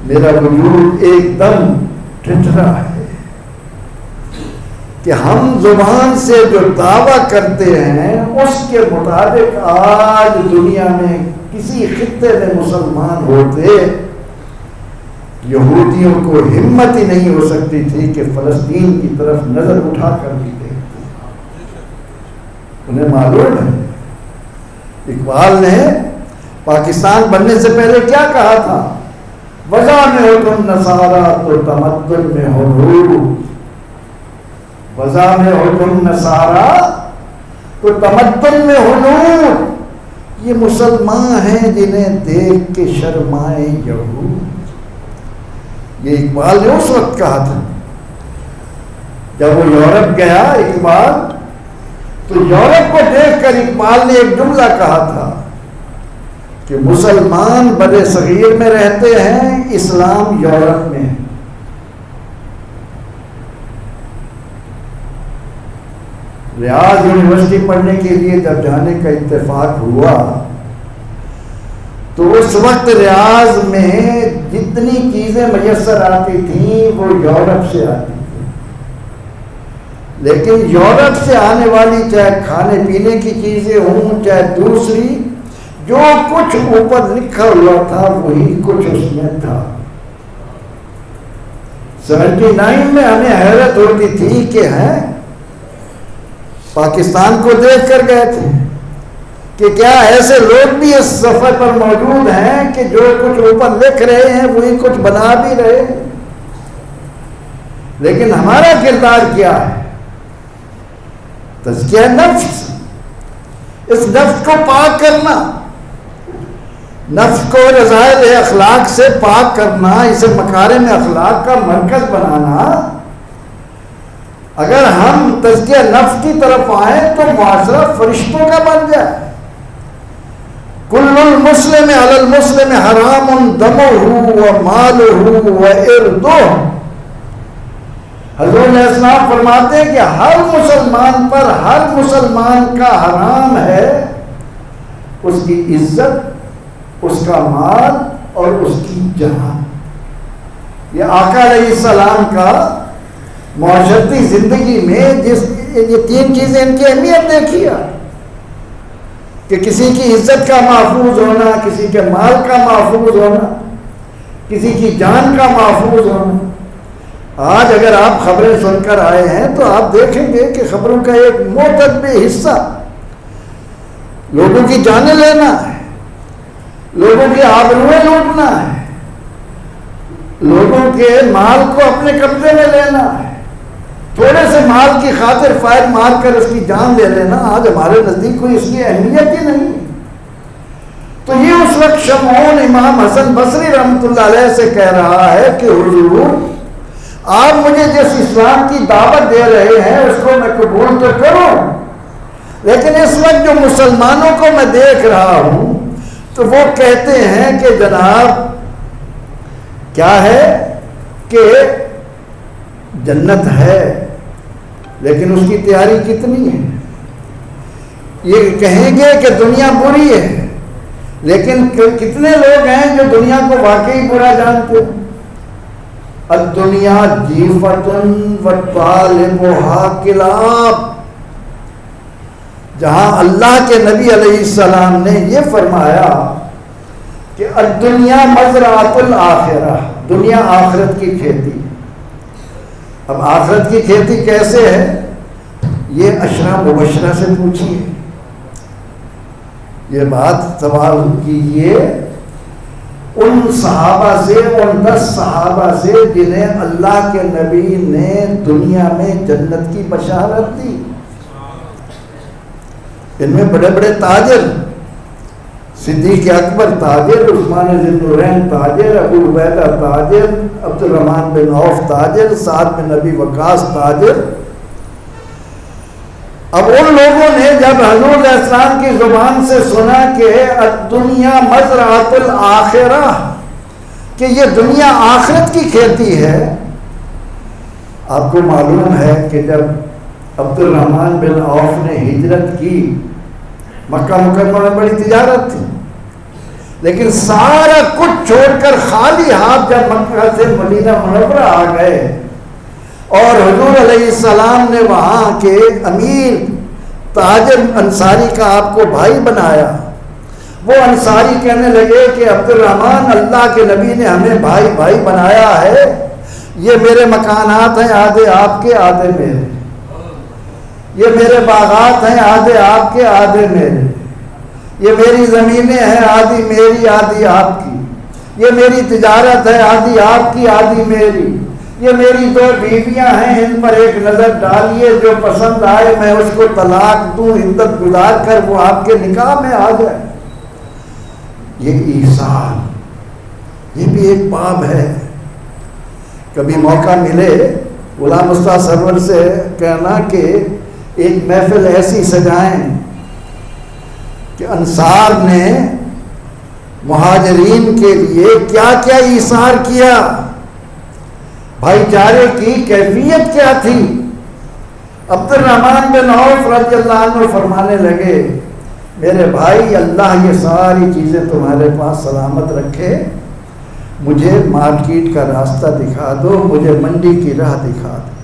میرا وجود ایک دم ٹھٹھرا ہے کہ ہم زبان سے جو دعویٰ کرتے ہیں اس کے مطابق آج دنیا میں کسی خطے میں مسلمان ہوتے یہودیوں کو ہمت ہی نہیں ہو سکتی تھی کہ فلسطین کی طرف نظر اٹھا کر بھی دیکھتے. انہیں معلوم ہے اقبال نے پاکستان بننے سے پہلے کیا کہا تھا؟ وضع میں ہو تم نصارا تو تمدن میں ہو نور. وضع میں ہو تم نصارا تو تمدن میں ہو نور. یہ مسلمان ہیں جنہیں دیکھ کے شرمائے یہود. یہ اقبال نے اس وقت کہا تھا جب وہ یورپ گیا اقبال، تو یورپ کو دیکھ کر اقبال نے ایک جملہ کہا تھا کہ مسلمان بر صغیر میں رہتے ہیں، اسلام یورپ میں ہے. ریاض یونیورسٹی پڑھنے کے لیے جب جانے کا اتفاق ہوا تو اس وقت ریاض میں جتنی چیزیں میسر آتی تھیں وہ یورپ سے آتی تھیں، لیکن یورپ سے آنے والی چاہے کھانے پینے کی چیزیں ہوں چاہے دوسری، جو کچھ اوپر لکھا ہوا تھا وہی کچھ اس میں تھا. 79 میں ہمیں حیرت ہوتی تھی کہ ہیں پاکستان کو دیکھ کر گئے تھے کہ کیا ایسے لوگ بھی اس سفر پر موجود ہیں کہ جو کچھ اوپر لکھ رہے ہیں وہی کچھ بنا بھی رہے ہیں. لیکن ہمارا کردار کیا ہے؟ تزکیہ نفس. اس نفس کو پاک کرنا، نفس کو رذائل اخلاق سے پاک کرنا، اسے مکارم اخلاق کا مرکز بنانا. اگر ہم تزکیہ نفس کی طرف آئیں تو معاشرہ فرشتوں کا بن جائے. کل المسلم علی المسلم حرام دمہ ومالہ وعرضہ. حضور علیہ السلام فرماتے ہیں کہ ہر مسلمان پر ہر مسلمان کا حرام ہے اس کی عزت، اس کا مال اور اس کی جان. یہ آقا علیہ السلام کا معاشرتی زندگی میں یہ 3 چیزیں ان کی اہمیت دیکھی ہے کہ کسی کی عزت کا محفوظ ہونا، کسی کے مال کا محفوظ ہونا، کسی کی جان کا محفوظ ہونا. آج اگر آپ خبریں سن کر آئے ہیں تو آپ دیکھیں گے کہ خبروں کا ایک معتدل حصہ لوگوں کی جانیں لینا ہے، لوگوں کی آبروئیں لوٹنا ہے، لوگوں کے مال کو اپنے قبضے میں لینا ہے، تھوڑے سے مال کی خاطر فائر مار کر اس کی جان لے لینا. آج ہمارے نزدیک کوئی اس کی اہمیت ہی نہیں. تو یہ اس وقت شمعون امام حسن بصری رحمۃ اللہ علیہ سے کہہ رہا ہے کہ حضور آپ مجھے جس اسلام کی دعوت دے رہے ہیں اس کو میں قبول تو کروں، لیکن اس وقت جو مسلمانوں کو میں دیکھ رہا ہوں تو وہ کہتے ہیں کہ جناب کیا ہے کہ جنت ہے لیکن اس کی تیاری کتنی ہے. یہ کہیں گے کہ دنیا بری ہے، لیکن کتنے لوگ ہیں جو دنیا کو واقعی برا جانتے ہیں. الدنیا جیفتن وطالبها کلاب. جہاں اللہ کے نبی علیہ السلام نے یہ فرمایا کہ الدنیا مزرعۃ الآخرہ، دنیا آخرت کی کھیتی. اب آخرت کی کھیتی کیسے ہے؟ یہ عشرہ مبشرہ سے پوچھیے. یہ بات سوال کیجئے ان صحابہ سے، ان 10 صحابہ سے جنہیں اللہ کے نبی نے دنیا میں جنت کی بشارت دی. ان میں بڑے بڑے تاجر، صدیق اکبر تاجر، عثمان ذی النورین تاجر، ابو عبیدہ تاجر، عبد الرحمن بن عوف تاجر، سعد بن ابی وقاص تاجر. اب ان لوگوں نے جب حضور علیہ السلام کی زبان سے سنا کہ الدنیا مزرعۃ الآخرہ، کہ یہ دنیا آخرت کی کھیتی ہے. آپ کو معلوم ہے کہ جب عبد الرحمن بن عوف نے ہجرت کی، مکہ مکرمہ میں بڑی تجارت تھی، لیکن سارا کچھ چھوڑ کر خالی ہاتھ جب مکہ سے مدینہ منورہ آ گئے اور حضور علیہ السلام نے وہاں کے امیر تاجر انصاری کا آپ کو بھائی بنایا، وہ انصاری کہنے لگے کہ عبد الرحمن، اللہ کے نبی نے ہمیں بھائی بھائی بنایا ہے، یہ میرے مکانات ہیں آدھے آپ کے آدھے میرے، یہ میرے باغات ہیں آدھے آپ کے آدھے میرے، یہ میری زمینیں ہیں آدھی میری آدھی آپ کی، یہ میری تجارت ہے آدھی آپ کی آدھی میری، یہ میری 2 بیویاں ہیں، ان پر ایک نظر ڈالیے، جو پسند آئے میں اس کو طلاق دوں، عدت گزار کر وہ آپ کے نکاح میں آ جائے۔ یہ ایثار، یہ بھی ایک باب ہے۔ کبھی موقع ملے غلام مصطفیٰ سرور سے کہنا کہ ایک محفل ایسی سجائیں کہ انصار نے مہاجرین کے لیے کیا کیا ایثار کیا، بھائی چارے کی کیفیت کیا تھی۔ عبد الرحمن بن عوف رضی اللہ عنہ فرمانے لگے، میرے بھائی اللہ یہ ساری چیزیں تمہارے پاس سلامت رکھے، مجھے مارکیٹ کا راستہ دکھا دو، مجھے منڈی کی راہ دکھا دو۔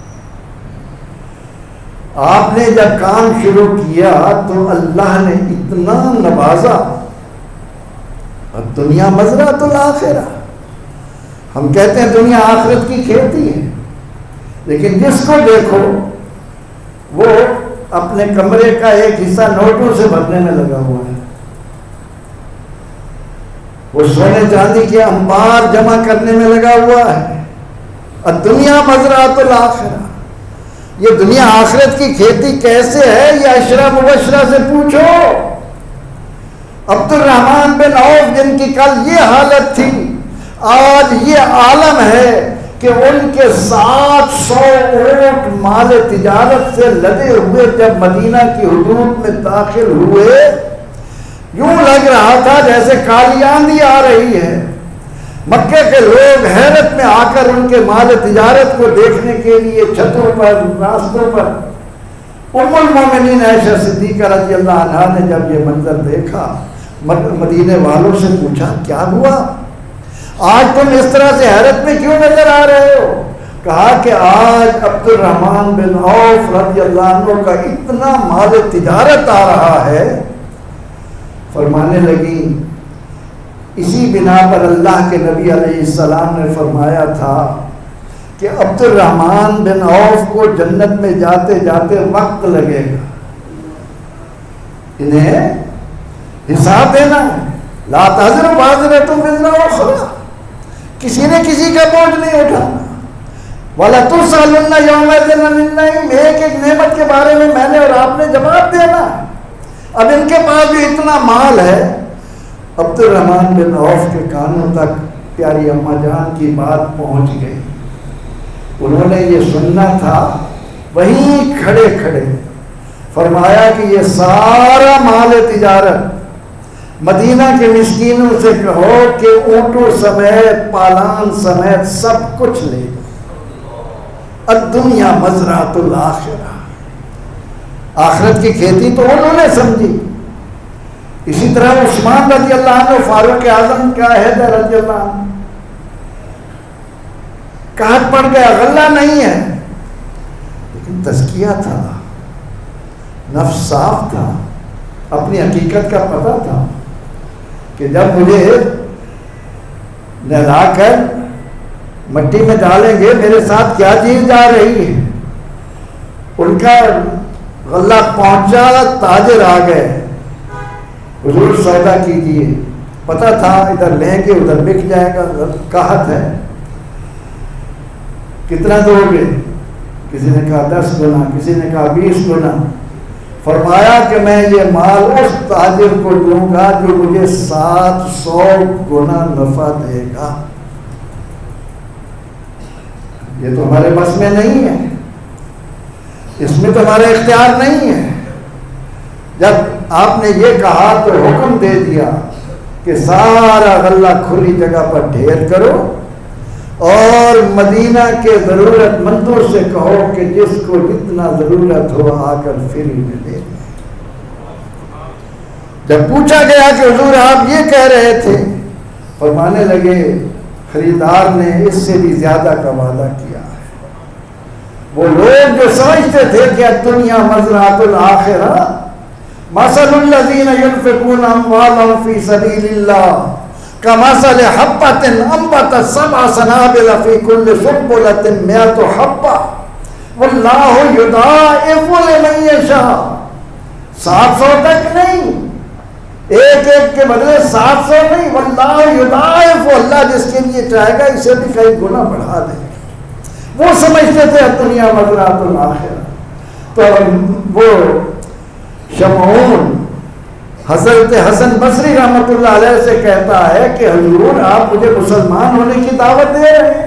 آپ نے جب کام شروع کیا تو اللہ نے اتنا نوازا، اب دنیا مزرعۃ الآخرہ، ہم کہتے ہیں دنیا آخرت کی کھیتی ہے، لیکن جس کو دیکھو وہ اپنے کمرے کا ایک حصہ نوٹوں سے بھرنے میں لگا ہوا ہے، وہ سونے چاندی کے انبار جمع کرنے میں لگا ہوا ہے۔ الدنیا مزرعۃ الآخرہ، یہ دنیا آخرت کی کھیتی کیسے ہے یہ عشرہ مبشرہ سے پوچھو۔ عبد الرحمن بن عوف جن کی کل یہ حالت تھی، آج یہ عالم ہے کہ ان کے 700 اونٹ مال تجارت سے لدے ہوئے جب مدینہ کی حدود میں داخل ہوئے، یوں لگ رہا تھا جیسے کالی آندھی آ رہی ہے۔ مکے کے لوگ حیرت میں آ کر ان کے مال تجارت کو دیکھنے کے لیے چھتوں پر، راستوں پر۔ ام المومنین عائشہ صدیقہ رضی اللہ عنہا نے جب یہ منظر دیکھا، مدینے والوں سے پوچھا کیا ہوا، آج تم اس طرح سے حیرت میں کیوں نظر آ رہے ہو؟ کہا کہ آج عبد الرحمن بن عوف رضی اللہ عنہ کا اتنا مال تجارت آ رہا ہے۔ فرمانے لگی اسی بنا پر اللہ کے نبی علیہ السلام نے فرمایا تھا کہ عبد الرحمن بن عوف کو جنت میں جاتے جاتے وقت لگے گا، انہیں حساب دینا ہے۔ لا تزر وازرۃ وزر اخری، کسی نے کسی کا بوجھ نہیں اٹھانا۔ وَلَتُسْأَلُنَّ يَوْمَئِذٍ عَنِ النَّعِيمِ، ایک ایک نعمت کے بارے میں میں نے اور آپ نے جواب دینا ہے۔ اب ان کے پاس بھی اتنا مال ہے۔ عبد الرحمن بن عوف کے کانوں تک پیاری اماں جان کی بات پہنچ گئی، انہوں نے یہ سننا تھا، وہیں کھڑے کھڑے فرمایا کہ یہ سارا مال تجارت مدینہ کے مسکینوں سے کہو کہ اونٹوں سمیت، پالان سمیت سب کچھ لے گا۔ الدنیا مزرعۃ الآخرہ، آخرت کی کھیتی تو انہوں نے سمجھی۔ اسی طرح عثمان رضی اللہ عنہ، فاروق اعظم کا حیدر رضی اللہ عنہ، کہت پڑ گیا، غلہ نہیں ہے، لیکن تزکیہ تھا، نفس صاف تھا، اپنی حقیقت کا پتہ تھا کہ جب مجھے نہلا کر مٹی میں ڈالیں گے میرے ساتھ کیا چیز جا رہی ہے۔ ان کا غلہ پہنچا، تاجر آ گئے، حضور سودا کیجیے، پتہ تھا ادھر لیں گے ادھر بک جائے گا، قحط ہے، کتنا دو گے؟ کسی نے کہا 10 گنا، کسی نے کہا 20 گنا۔ فرمایا کہ میں یہ مال اس تاجر کو دوں گا جو مجھے 700 گنا نفع دے گا۔ یہ تو ہمارے بس میں نہیں ہے، اس میں تو ہمارا اختیار نہیں ہے۔ جب آپ نے یہ کہا تو حکم دے دیا کہ سارا غلہ کھلی جگہ پر ڈھیر کرو اور مدینہ کے ضرورت مندوں سے کہو کہ جس کو جتنا ضرورت ہو آ کر فری میں لے لیں۔ جب پوچھا گیا کہ حضور آپ یہ کہہ رہے تھے، فرمانے لگے خریدار نے اس سے بھی زیادہ کا وعدہ کیا ہے۔ وہ لوگ جو سمجھتے تھے کہ دنیا مزرعۃ الآخرہ، مثل الذین ينفقون اموالهم فی سبیل اللہ کمثل حبۃ انبتت سبع سنابل فی کل سنبلۃ مئۃ حبۃ واللہ یضاعف لمن یشاء. 700 تک نہیں، ایک ایک کے بدلے 700 نہیں، واللہ یضاعف، اللہ جس کے لیے چاہے گا اسے بھی کئی گنا بڑھا دے گا. وہ سمجھتے تھے دنیا مزرعۃ الآخرہ. تو وہ شمعون حضرت حسن بصری رحمۃ اللہ علیہ سے کہتا ہے کہ حضور آپ مجھے مسلمان ہونے کی دعوت دے رہے ہیں،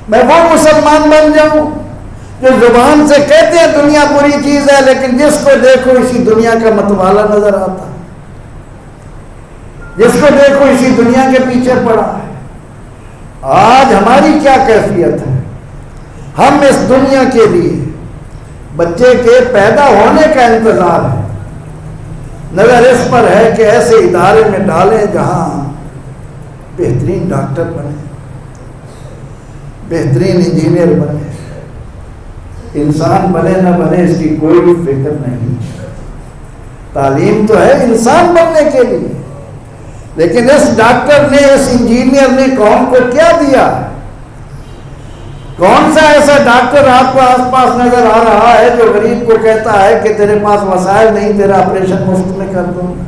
میں وہ مسلمان بن جاؤں جو زبان سے کہتے ہیں دنیا بری چیز ہے، لیکن جس کو دیکھو اسی دنیا کا متوالا نظر آتا ہے، جس کو دیکھو اسی دنیا کے پیچھے پڑا ہے. آج ہماری کیا کیفیت ہے؟ ہم اس دنیا کے لیے بچے کے پیدا ہونے کا انتظار ہے، نظر اس پر ہے کہ ایسے ادارے میں ڈالیں جہاں بہترین ڈاکٹر بنے، بہترین انجینئر بنے. انسان بنے نہ بنے اس کی کوئی بھی فکر نہیں. تعلیم تو ہے انسان بننے کے لیے، لیکن اس ڈاکٹر نے، اس انجینئر نے قوم کو کیا دیا؟ کون سا ایسا ڈاکٹر آپ کو آس پاس نظر آ رہا ہے جو غریب کو کہتا ہے کہ تیرے پاس وسائل نہیں، تیرا آپریشن مفت میں کر دوں گا؟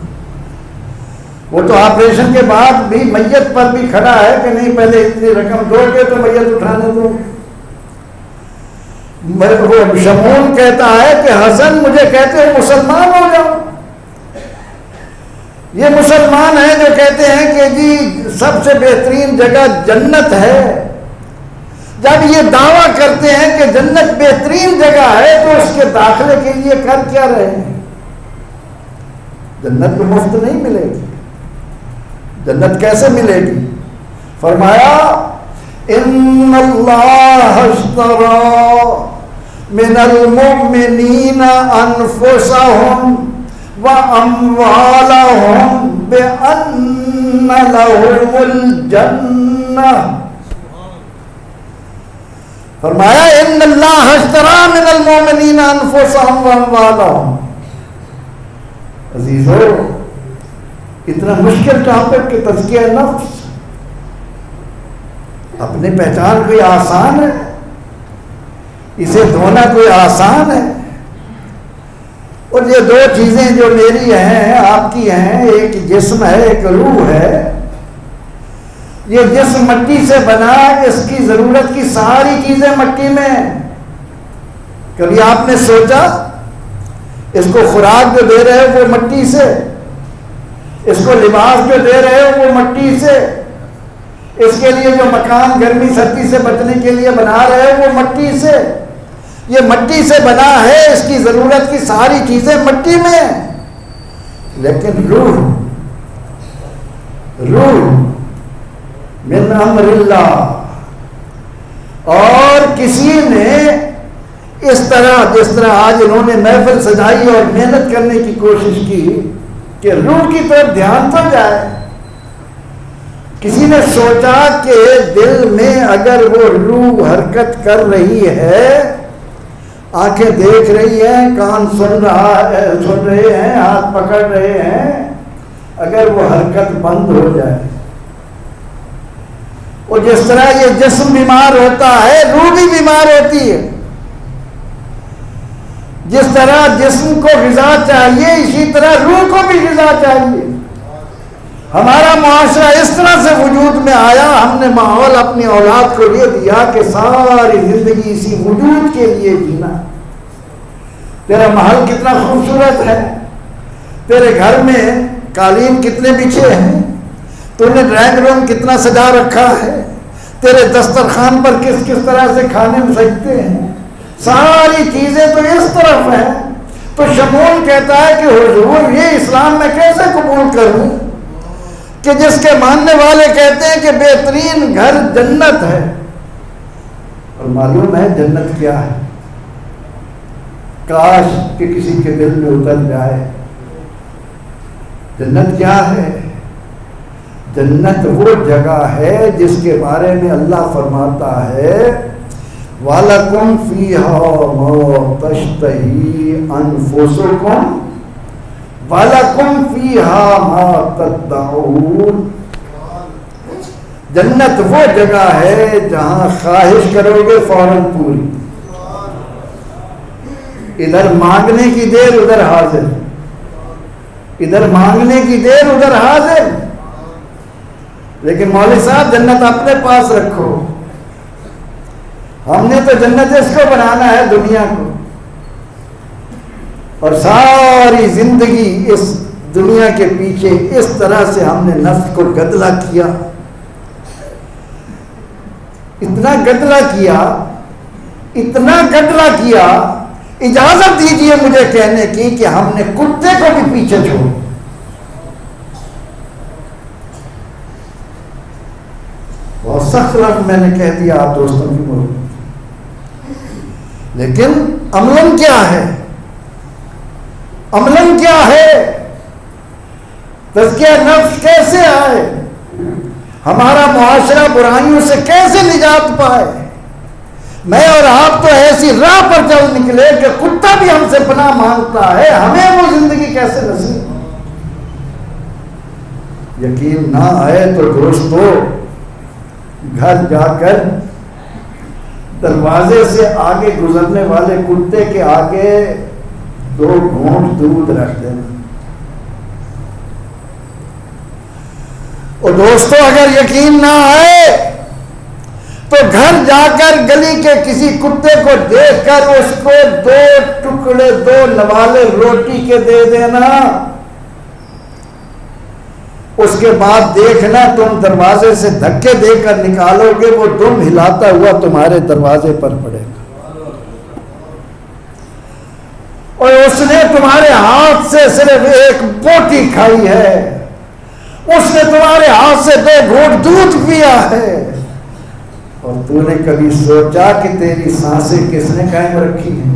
وہ تو آپریشن کے بعد بھی میت پر بھی کھڑا ہے کہ نہیں پہلے اتنی رقم دو گے تو میت اٹھانے دو. وہ شمعون کہتا ہے کہ حسن مجھے کہتے ہو مسلمان ہو جاؤ. یہ مسلمان ہیں جو کہتے ہیں کہ جی سب سے بہترین جگہ جنت ہے. جب یہ دعویٰ کرتے ہیں کہ جنت بہترین جگہ ہے تو اس کے داخلے کے لیے کر کیا رہے ہیں؟ جنت تو مفت نہیں ملے گی. جنت کیسے ملے گی؟ فرمایا ان اللہ اشتری من المؤمنین انفسهم واموالهم بان لهم الجنہ. فرمایا ان اللہ اشتری من المؤمنین انفسهم واموالهم. عزیزو اتنا مشکل ٹاپک کہ تزکیہ نفس، اپنی پہچان کوئی آسان ہے؟ اسے دھونا کوئی آسان ہے؟ اور یہ دو چیزیں جو میری ہیں آپ کی ہیں، ایک جسم ہے ایک روح ہے. یہ جسم مٹی سے بنا، اس کی ضرورت کی ساری چیزیں مٹی میں ہیں. کبھی آپ نے سوچا اس کو خوراک جو دے رہے ہو وہ مٹی سے، اس کو لباس جو دے رہے ہو وہ مٹی سے، اس کے لیے جو مکان گرمی سردی سے بچنے کے لیے بنا رہے ہو وہ مٹی سے. یہ مٹی سے بنا ہے، اس کی ضرورت کی ساری چیزیں مٹی میں ہیں. لیکن روح من امر اللہ. اور کسی نے اس طرح جس طرح آج انہوں نے محفل سجائی اور محنت کرنے کی کوشش کی کہ روح کی طرف دھیان تو جائے. کسی نے سوچا کہ دل میں اگر وہ روح حرکت کر رہی ہے، آنکھیں دیکھ رہی ہیں، کان سن رہے ہیں، ہاتھ پکڑ رہے ہیں، اگر وہ حرکت بند ہو جائے، اور جس طرح یہ جسم بیمار ہوتا ہے روح بھی بیمار ہوتی ہے. جس طرح جسم کو غذا چاہیے اسی طرح روح کو بھی غذا چاہیے. ہمارا معاشرہ اس طرح سے وجود میں آیا، ہم نے ماحول اپنی اولاد کو یہ دیا کہ ساری زندگی اسی وجود کے لیے جینا. تیرا محل کتنا خوبصورت ہے، تیرے گھر میں قالین کتنے بچھے ہیں، تو نے ڈرائنگ روم کتنا سجا رکھا ہے، تیرے دسترخوان پر کس کس طرح سے کھانے سجتے ہیں، ساری چیزیں تو اس طرف ہیں. تو شمعون کہتا ہے کہ حضور یہ اسلام میں کیسے قبول کروں کہ جس کے ماننے والے کہتے ہیں کہ بہترین گھر جنت ہے. اور معلوم ہے جنت کیا ہے؟ کاش کہ کسی کے دل میں اتر جائے. جنت کیا ہے؟ جنت وہ جگہ ہے جس کے بارے میں اللہ فرماتا ہے وَلَكُمْ فِيهَا مَا تَشْتَهِي أَنفُسُكُمْ وَلَكُمْ فِيهَا مَا تَدَّعُونَ۔ جنت وہ جگہ ہے جہاں خواہش کرو گے فوراً پوری، ادھر مانگنے کی دیر ادھر حاضر، ادھر مانگنے کی دیر ادھر حاضر۔ لیکن مولوی صاحب جنت اپنے پاس رکھو، ہم نے تو جنت اس کو بنانا ہے دنیا کو، اور ساری زندگی اس دنیا کے پیچھے اس طرح سے ہم نے نفس کو گدلا کیا، اتنا گدلا کیا، اتنا گدلا کیا، اجازت دیجئے مجھے کہنے کی کہ ہم نے کتے کو بھی پیچھے چھوڑا۔ بہت سخت لفظ میں نے کہہ دیا آپ دوستوں کی موجود، لیکن عملاً کیا ہے؟ عملاً کیا ہے؟ تزکیہ نفس کیسے آئے؟ ہمارا معاشرہ برائیوں سے کیسے نجات پائے؟ میں اور آپ تو ایسی راہ پر چل نکلے کہ کتا بھی ہم سے پناہ مانگتا ہے، ہمیں وہ زندگی کیسے نصیب؟ یقین نہ آئے تو دوستو گھر جا کر دروازے سے آگے گزرنے والے کتے کے آگے 2 گھونٹ دودھ رکھ دینا۔ اور دوستو اگر یقین نہ آئے تو گھر جا کر گلی کے کسی کتے کو دیکھ کر اس کو 2 ٹکڑے 2 نوالے روٹی کے دے دینا، اس کے بعد دیکھنا تم دروازے سے دھکے دے کر نکالو گے وہ دم ہلاتا ہوا تمہارے دروازے پر پڑے گا، اور اس نے تمہارے ہاتھ سے صرف 1 بوٹی کھائی ہے، اس نے تمہارے ہاتھ سے 2 گھونٹ دودھ پیا ہے، اور تو نے کبھی سوچا کہ تیری سانسیں کس نے قائم رکھی ہیں؟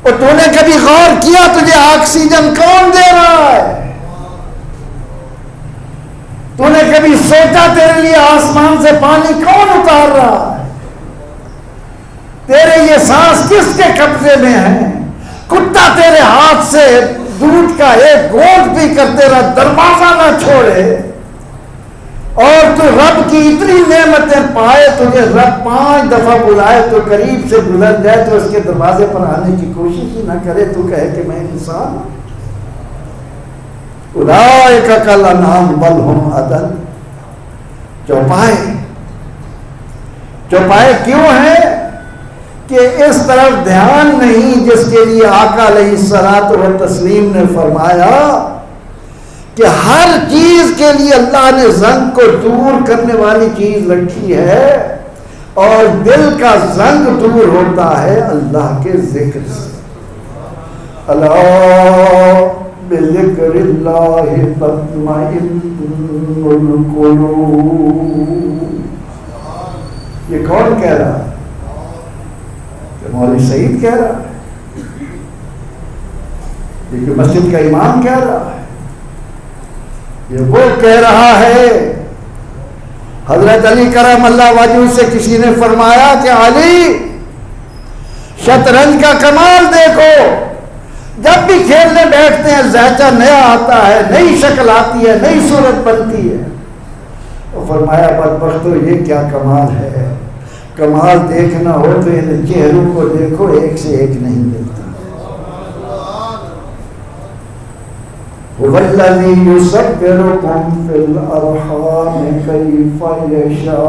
اور تو نے کبھی غور کیا تجھے آکسیجن کون دے رہا ہے؟ تو نے کبھی سوچا تیرے لیے آسمان سے پانی کون اتار رہا ہے؟ تیرے یہ سانس کس کے قبضے میں ہے؟ کتا تیرے ہاتھ سے دودھ کا 1 گھونٹ بھی کر تیرا دروازہ نہ چھوڑے، اور تو رب کی اتنی نعمتیں پائے، تجھے رب 5 دفعہ بلائے تو قریب سے گزر جائے تو اس کے دروازے پر آنے کی کوشش ہی نہ کرے، تو کہے کہ میں انسان ہوں۔ اولئک کالانعام بل ھم اضل۔ چوپائے کیوں ہیں؟ کہ اس طرف دھیان نہیں جس کے لیے آقا علیہ الصلوۃ والتسلیم نے فرمایا کہ ہر چیز کے لیے اللہ نے زنگ کو دور کرنے والی چیز رکھی ہے، اور دل کا زنگ دور ہوتا ہے اللہ کے ذکر سے۔ الا بذکر اللہ تطمئن القلوب۔ یہ کون کہہ رہا ہے؟ مولوی سعید کہہ رہا ہے، یہ کہ مسجد کا امام کہہ رہا ہے، یہ وہ کہہ رہا ہے۔ حضرت علی کرم اللہ وجہہ سے کسی نے فرمایا کہ علی شطرنج کا کمال دیکھو، جب بھی کھیلنے بیٹھتے ہیں ذائقہ نیا آتا ہے، نئی شکل آتی ہے، نئی صورت بنتی ہے۔ اور فرمایا بدبختو یہ کیا کمال ہے، کمال دیکھنا ہو تو ان چہروں کو دیکھو، ایک سے ایک نہیں ملتا۔ هو الذی یصورکم فی الارحام کیف یشاء۔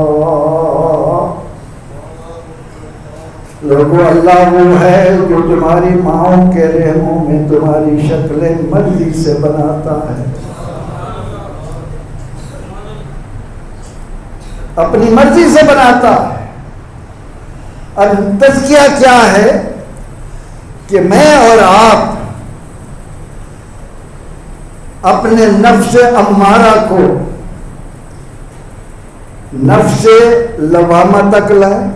لوگو اللہ وہ ہے جو تمہاری ماؤں کے رحموں میں تمہاری شکلیں مرضی سے بناتا ہے، اپنی مرضی سے بناتا ہے۔ اب تزکیہ کیا ہے کہ میں اور آپ اپنے نفس امارہ کو نفس لوامہ تک لائیں،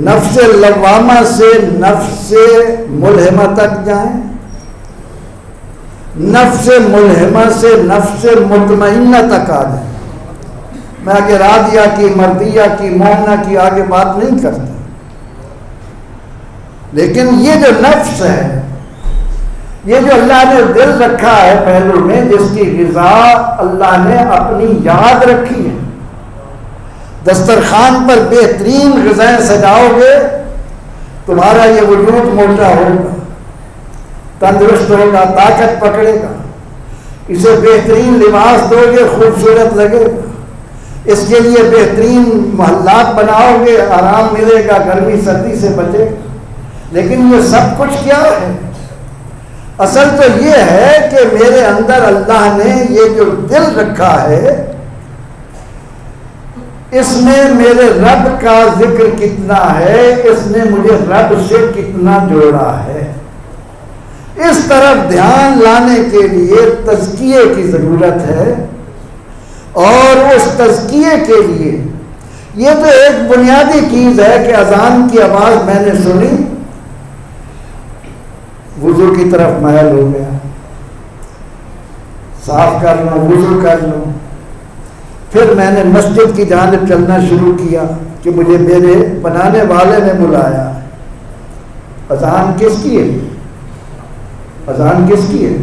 نفس لوامہ سے نفس ملہمہ تک جائیں، نفس ملہمہ سے نفس مطمئنہ تک آ جائیں. میں آگے راضیہ کی، مرضیہ کی، مومنہ کی آگے بات نہیں کرتا، لیکن یہ جو نفس ہے، یہ جو اللہ نے دل رکھا ہے پہلو میں، جس کی غذا اللہ نے اپنی یاد رکھی ہے. دسترخوان پر بہترین غذائیں سجاؤ گے، تمہارا یہ وجود موٹا ہوگا، تندرست ہوگا، طاقت پکڑے گا. اسے بہترین لباس دو گے، خوبصورت لگے گا. اس کے لیے بہترین محلات بناؤ گے، آرام ملے گا، گرمی سردی سے بچے گا. لیکن یہ سب کچھ کیا ہے؟ اصل تو یہ ہے کہ میرے اندر اللہ نے یہ جو دل رکھا ہے، اس میں میرے رب کا ذکر کتنا ہے، اس نے مجھے رب سے کتنا جوڑا ہے. اس طرف دھیان لانے کے لیے تزکیے کی ضرورت ہے، اور اس تزکیے کے لیے یہ تو ایک بنیادی چیز ہے کہ اذان کی آواز میں نے سنی، وضو کی طرف مائل ہو گیا، صاف کر لوں، وضو کر لوں. پھر میں نے مسجد کی جانب چلنا شروع کیا کہ مجھے میرے بنانے والے نے بلایا. اذان کس کی ہے؟ اذان کس کی ہے؟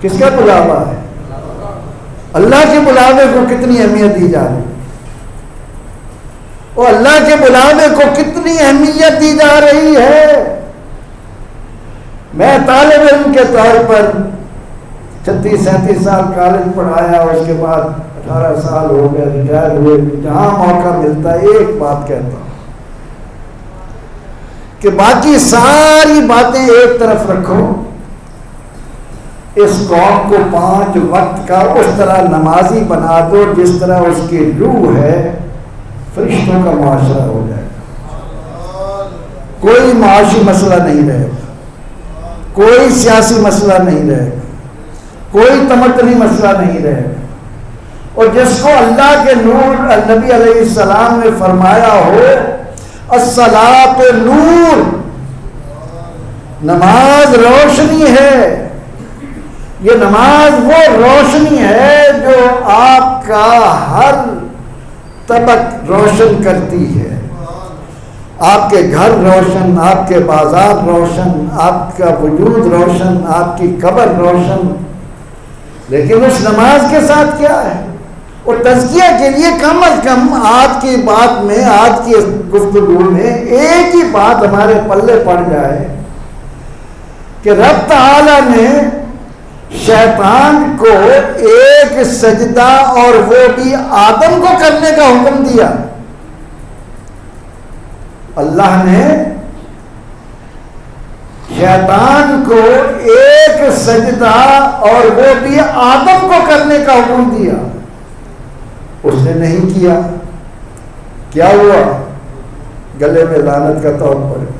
کس کا بلاوا ہے؟ اللہ کے بلاوے کو کتنی اہمیت دی جا رہی ہے، اور اللہ کے بلاوے کو کتنی اہمیت دی جا رہی ہے. میں طالب علم کے طور پر 36-37 سال کالج پڑھایا، اس کے بعد 18 سال ہو گئے ریٹائر ہوئے. جہاں موقع ملتا ہے ایک بات کہتا ہوں کہ باقی ساری باتیں ایک طرف رکھو، اس قوم کو 5 وقت کا اس طرح نمازی بنا دو جس طرح اس کی روح ہے فرشتوں کا معاشرہ ہو جائے گا. کوئی معاشی مسئلہ نہیں رہے گا، کوئی سیاسی مسئلہ نہیں رہے گا، کوئی تمدنی مسئلہ نہیں رہے گا. اور جس کو اللہ کے نور نبی علیہ السلام نے فرمایا ہو الصلاۃ نور، نماز روشنی ہے. یہ نماز وہ روشنی ہے جو آپ کا ہر طبق روشن کرتی ہے. آپ کے گھر روشن، آپ کے بازار روشن، آپ کا وجود روشن، آپ کی قبر روشن. لیکن اس نماز کے ساتھ کیا ہے؟ اور تزکیہ کے لیے کم از کم آج کی بات میں، آج کی گفتگو میں ایک ہی بات ہمارے پلے پڑ جائے کہ رب تعالی نے شیطان کو ایک سجدہ، اور وہ بھی آدم کو کرنے کا حکم دیا. اللہ نے شیطان کو ایک سجدہ اور وہ بھی آدم کو کرنے کا حکم دیا. اس نے نہیں کیا. کیا ہوا؟ گلے میں لعنت کا طور پڑ گیا،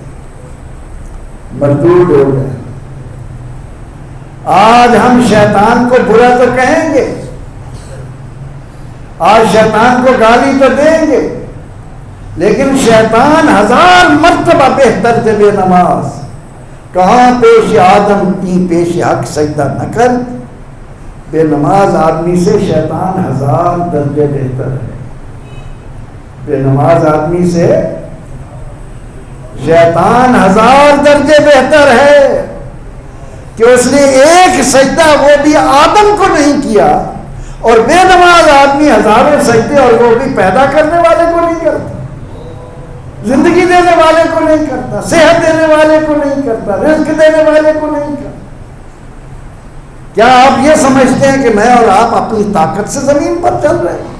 مردود ہو گئے. آج ہم شیطان کو برا تو کہیں گے، آج شیطان کو گالی تو دیں گے، لیکن شیطان 1000 مرتبہ بہتر سے بے نماز. کہاں پیش آدم کی پیش حق سجدہ نہ کر. بے نماز آدمی سے شیطان 1000 درجے بہتر ہے. بے نماز آدمی سے شیطان 1000 درجے بہتر ہے کہ اس نے ایک سجدہ وہ بھی آدم کو نہیں کیا، اور بے نماز آدمی ہزاروں سجدے اور وہ بھی پیدا کرنے والے کو نہیں کرتا، زندگی دینے والے کو نہیں کرتا، صحت دینے والے کو نہیں کرتا، رزق دینے والے کو نہیں کرتا. کیا آپ یہ سمجھتے ہیں کہ میں اور آپ اپنی طاقت سے زمین پر چل رہے ہیں؟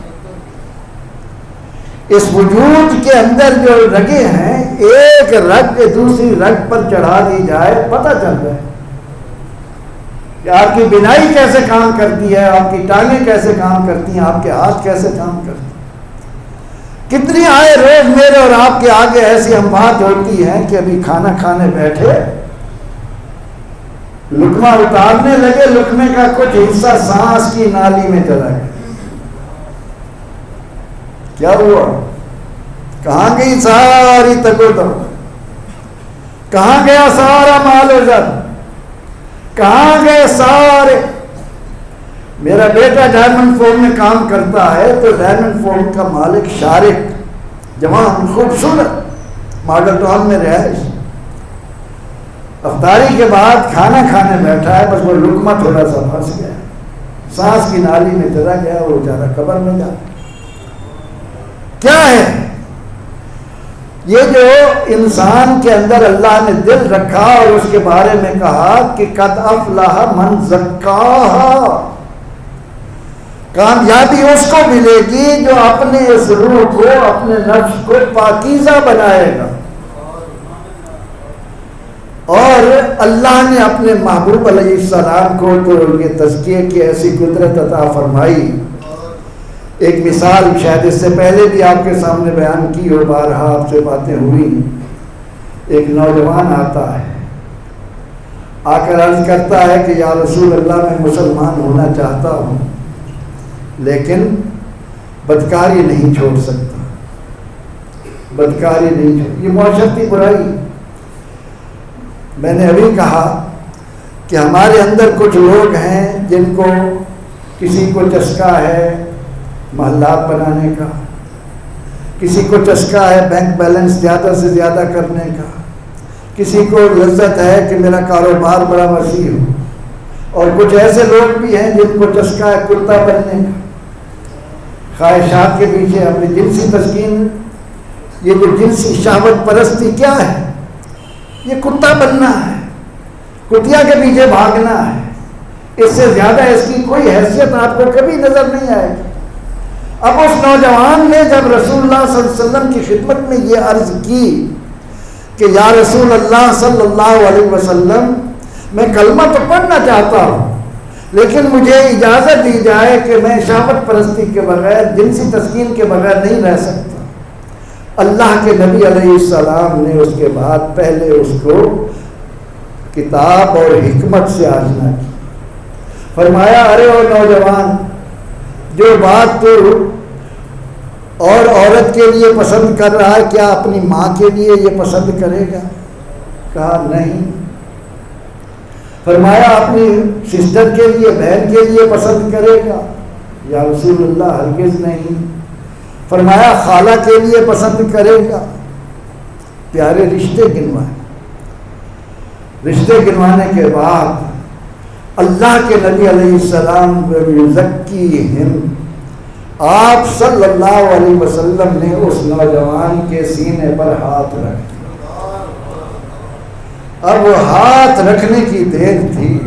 اس وجود کے اندر جو رگیں ہیں، ایک رگ دوسری رگ پر چڑھا دی جائے پتہ چل رہا ہے کہ آپ کی بینائی کیسے کام کرتی ہے، آپ کی ٹانگیں کیسے کام کرتی ہیں، آپ کے ہاتھ کیسے کام کرتے ہیں. کتنی آئے روز میرے اور آپ کے آگے ایسی اموات ہوتی ہیں کہ ابھی کھانا کھانے بیٹھے، لقمہ اتارنے لگے، لقمے کا کچھ حصہ سانس کی نالی میں چلا گیا. کیا ہوا؟ کہاں گئی ساری تگو دو؟ کہاں گیا سارا مال و زر؟ کہاں گئے سارے؟ میرا بیٹا ڈائمنڈ فورم میں کام کرتا ہے تو ڈائمنڈ فورم کا مالک شارق جوان خوبصورت ماڈل ٹاؤن میں رہائش، افطاری کے بعد کھانا کھانے بیٹھا ہے، بس وہ لقمہ تھوڑا سا پھنس گیا، سانس کی نالی میں چلا گیا، وہ بیچارہ قبر میں جا۔ کیا ہے یہ جو انسان کے اندر اللہ نے دل رکھا اور اس کے بارے میں کہا کہ قد افلح من زکاہا، کامیابی اس کو ملے گی جو اپنے اس روح کو، اپنے نفس کو پاکیزہ بنائے گا۔ اور اللہ نے اپنے محبوب علیہ السلام کو تو یہ تزکیے کی ایسی قدرت عطا فرمائی۔ ایک مثال شاید اس سے پہلے بھی آپ کے سامنے بیان کی ہو، بارہا آپ سے باتیں ہوئی۔ ایک نوجوان آتا ہے، آ کر عرض کرتا ہے کہ یا رسول اللہ میں مسلمان ہونا چاہتا ہوں لیکن بدکاری نہیں چھوڑ سکتا، بدکاری نہیں چھوڑ، یہ معاشرتی برائی۔ میں نے ابھی کہا کہ ہمارے اندر کچھ لوگ ہیں جن کو کسی کو چسکا ہے محلات بنانے کا، کسی کو چسکا ہے بینک بیلنس زیادہ سے زیادہ کرنے کا، کسی کو لذت ہے کہ میرا کاروبار بڑا وسیع ہو، اور کچھ ایسے لوگ بھی ہیں جن کو چسکا ہے کتا بننے کا، خواہشات کے پیچھے اپنی جنسی تسکین۔ یہ جو جنسی شہوت پرستی کیا ہے؟ یہ کتا بننا ہے، کتیا کے پیچھے بھاگنا ہے، اس سے زیادہ اس کی کوئی حیثیت آپ کو کبھی نظر نہیں آئے گی۔ اب اس نوجوان نے جب رسول اللہ صلی اللہ علیہ وسلم کی خدمت میں یہ عرض کی کہ یا رسول اللہ صلی اللہ علیہ وسلم میں کلمہ تو پڑھنا چاہتا ہوں لیکن مجھے اجازت دی جائے کہ میں شہوت پرستی کے بغیر، جنسی تسکین کے بغیر نہیں رہ سکتا۔ اللہ کے نبی علیہ السلام نے اس کے بعد پہلے اس کو کتاب اور حکمت سے آشنا کی، فرمایا ارے او نوجوان، جو بات تو اور عورت کے لیے پسند کر رہا ہے کیا اپنی ماں کے لیے یہ پسند کرے گا؟ کہا نہیں۔ فرمایا اپنی سسٹر کے لیے، بہن کے لیے پسند کرے گا؟ یا رسول اللہ ہرگز نہیں۔ فرمایا خالہ کے لیے پسند کرے گا؟ پیارے رشتے گنوائے، رشتے گنوانے کے بعد اللہ کے نبی علیہ السلام یزکیہم، آپ صلی اللہ علیہ وسلم نے اس نوجوان کے سینے پر ہاتھ رکھ دیا۔ اب وہ ہاتھ رکھنے کی دیر تھی،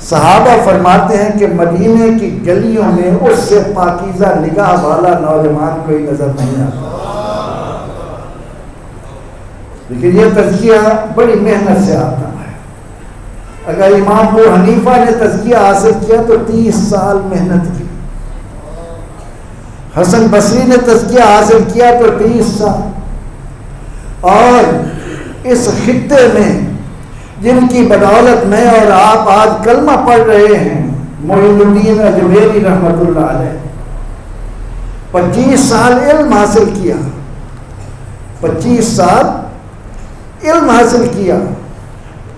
صحابہ فرماتے ہیں کہ مدینے کی گلیوں میں اس سے پاکیزہ نگاہ والا نوجوان کوئی نظر نہیں آتا۔ لیکن یہ تزکیہ بڑی محنت سے آتا ہے۔ اگر امام ابو حنیفہ نے تزکیہ حاصل کیا تو 30 سال محنت کی، حسن بصری نے تزکیہ حاصل کیا تو 30 سال، اور اس خطے میں جن کی بدولت میں اور آپ آج کلمہ پڑھ رہے ہیں، معین الدین اجمیری رحمۃ اللہ علیہ 25 سال علم حاصل کیا، 25 سال علم حاصل کیا،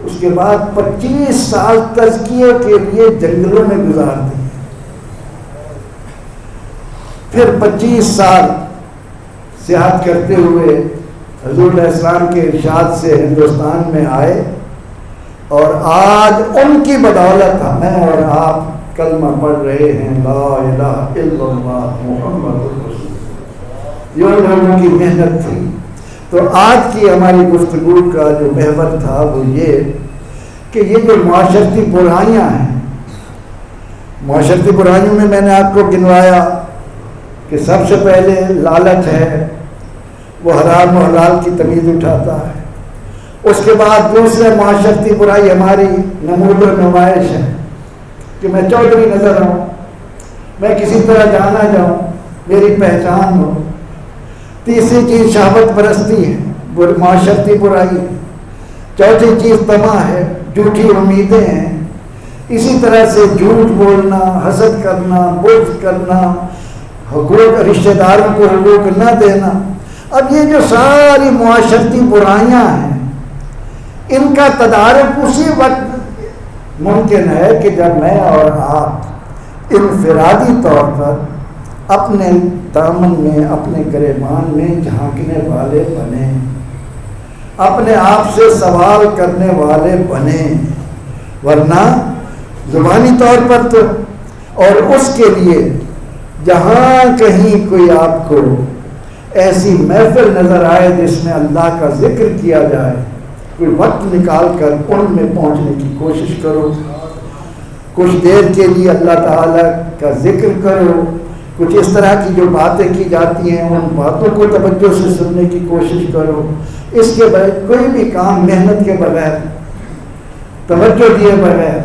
اس کے بعد 25 سال تزکیے کے لیے جنگلوں میں گزار دیے، پھر 25 سال سیاحت کرتے ہوئے حضور علیہ السلام کے ارشاد سے ہندوستان میں آئے، اور آج ان کی بدولت میں اور آپ کلمہ پڑھ رہے ہیں لا الہ الا اللہ محمد رسول اللہ۔ یہ لوگوں کی محنت تھی۔ تو آج کی ہماری گفتگو کا جو محور تھا وہ یہ کہ یہ جو معاشرتی برائیاں ہیں، معاشرتی برائیوں میں نے آپ کو گنوایا کہ سب سے پہلے لالچ ہے، وہ حرام و حلال کی تمیز اٹھاتا ہے۔ اس کے بعد دوسرے معاشرتی برائی ہماری نمود و نمائش ہے کہ میں چودھری نظر آؤں، میں کسی طرح جانا جاؤں، میری پہچان ہو۔ تیسری چیز شہوت پرستی ہے، معاشرتی برائی۔ چوتھی چیز طمع ہے، جھوٹی امیدیں ہیں، اسی طرح سے جھوٹ بولنا، حسد کرنا، بغض کرنا، حقوق رشتہ داروں کو حقوق نہ دینا۔ اب یہ جو ساری معاشرتی برائیاں ہیں، ان کا تدارک اسی وقت ممکن ہے کہ جب میں اور آپ انفرادی طور پر اپنے دامن میں اپنے گریبان میں جھانکنے والے بنیں، اپنے آپ سے سوال کرنے والے بنیں، ورنہ زبانی طور پر تو، اور اس کے لیے جہاں کہیں کوئی آپ کو ایسی محفل نظر آئے جس میں اللہ کا ذکر کیا جائے، کوئی وقت نکال کر ان میں پہنچنے کی کوشش کرو، کچھ دیر کے لیے اللہ تعالیٰ کا ذکر کرو، کچھ اس طرح کی جو باتیں کی جاتی ہیں ان باتوں کو توجہ سے سننے کی کوشش کرو۔ اس کے بغیر کوئی بھی کام محنت کے بغیر، توجہ دیے بغیر،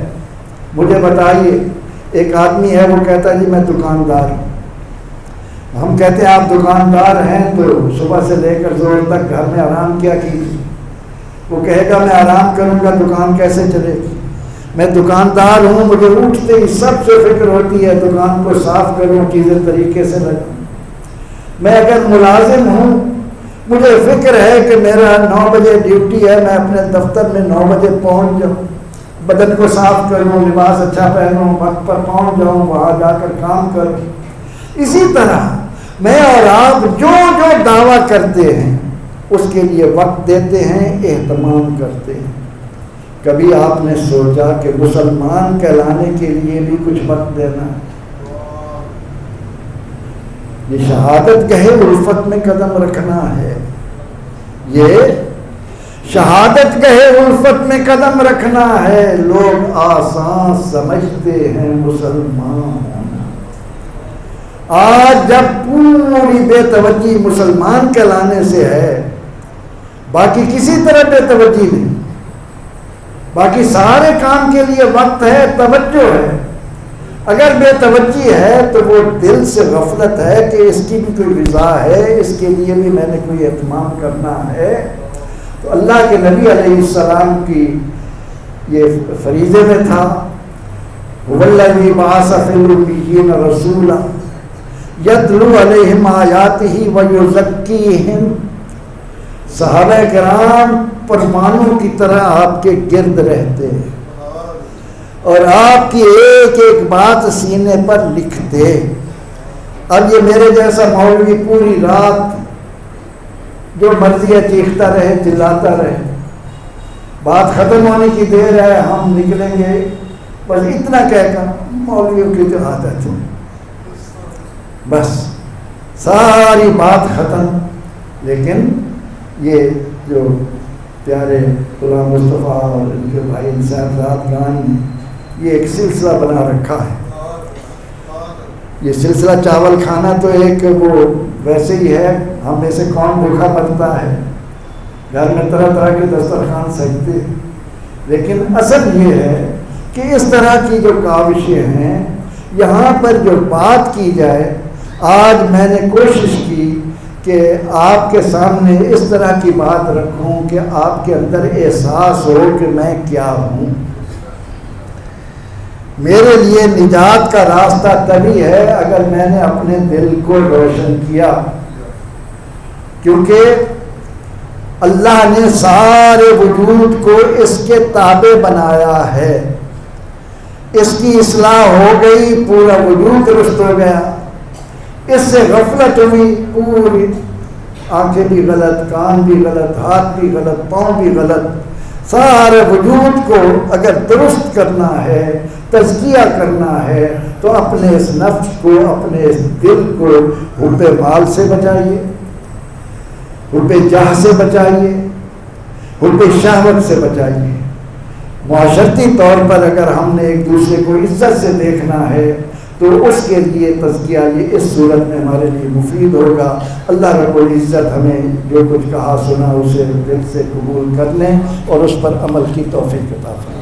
مجھے بتائیے، ایک آدمی ہے وہ کہتا ہے جی میں دکاندار ہوں، ہم کہتے ہیں آپ دکاندار ہیں تو صبح سے لے کر زور تک گھر میں آرام کیا کیجیے، وہ کہے گا میں آرام کروں گا دکان کیسے چلے گی، میں دکاندار ہوں، مجھے اٹھتے ہی سب سے فکر ہوتی ہے دکان کو صاف کروں، چیزیں طریقے سے لگاؤں۔ میں اگر ملازم ہوں، مجھے فکر ہے کہ میرا 9 بجے ڈیوٹی ہے، میں اپنے دفتر میں 9 بجے پہنچ جاؤں، بدن کو صاف کروں، لباس اچھا پہنوں، وقت پر پہنچ جاؤں، وہاں جا کر کام کروں۔ اسی طرح میں اور آپ جو جو دعویٰ کرتے ہیں اس کے لیے وقت دیتے ہیں، اہتمام کرتے ہیں۔ کبھی آپ نے سوچا کہ مسلمان کہلانے کے لیے بھی کچھ وقت دینا ہے؟ یہ شہادت گہے الفت میں قدم رکھنا ہے، یہ شہادت گہے الفت میں قدم رکھنا ہے۔ لوگ آسان سمجھتے ہیں مسلمان ہونا، آج جب پوری بے توجہی مسلمان کہلانے سے ہے، باقی کسی طرح بے توجہی نہیں، باقی سارے کام کے لیے وقت ہے، توجہ ہے۔ اگر بے توجہی ہے تو وہ دل سے غفلت ہے کہ اس کی بھی کوئی غذا ہے، اس کے لیے بھی میں نے کوئی اہتمام کرنا ہے۔ تو اللہ کے نبی علیہ السلام کی یہ فریضے میں تھا، وَالَّذِي بَعَثَ فِي الْأُمِّيِّينَ رَسُولًا يَتْلُو عَلَيْهِمْ آيَاتِهِ وَيُزَكِّيهِمْ۔ صحابہ کرام پرمانوں کی طرح آپ کے گرد رہتے اور آپ کی ایک ایک بات سینے پر لکھتے۔ اب یہ میرے جیسا مولوی پوری رات جو مرضی ہے چیختا رہے، چلاتا رہے، بات ختم ہونے کی دیر ہے، ہم نکلیں گے، بس اتنا کہہ کر مولویوں کی جو عادت ہے، بس ساری بات ختم۔ لیکن یہ جو پیارے غلام مصطفیٰ اور ان کے بھائی صاحبزاد گان نے یہ ایک سلسلہ بنا رکھا ہے، یہ سلسلہ چاول کھانا تو ایک وہ ویسے ہی ہے، ہم میں سے کون بھوکا بنتا ہے، گھر میں طرح طرح کے دسترخوان سجتے، لیکن اصل یہ ہے کہ اس طرح کی جو کاوشیں ہیں، یہاں پر جو بات کی جائے، آج میں نے کوشش کی کہ آپ کے سامنے اس طرح کی بات رکھوں کہ آپ کے اندر احساس ہو کہ میں کیا ہوں۔ میرے لیے نجات کا راستہ تبھی ہے اگر میں نے اپنے دل کو روشن کیا، کیونکہ اللہ نے سارے وجود کو اس کے تابع بنایا ہے، اس کی اصلاح ہو گئی، پورا وجود درست ہو گیا، اس سے غفلت ہوئی، پوری آنکھیں بھی غلط، کان بھی غلط، ہاتھ بھی غلط، پاؤں بھی غلط، سارے وجود کو اگر درست کرنا ہے، تزکیہ کرنا ہے تو اپنے اس نفس کو، اپنے اس دل کو حب مال سے بچائیے، حب جاہ سے بچائیے، حب شہوت سے بچائیے۔ معاشرتی طور پر اگر ہم نے ایک دوسرے کو عزت سے دیکھنا ہے تو اس کے لیے تزکیہ یہ اس صورت میں ہمارے لیے مفید ہوگا۔ اللہ رب العزت ہمیں جو کچھ کہا سنا اسے دل سے قبول کر لیں اور اس پر عمل کی توفیق عطا فرمائے۔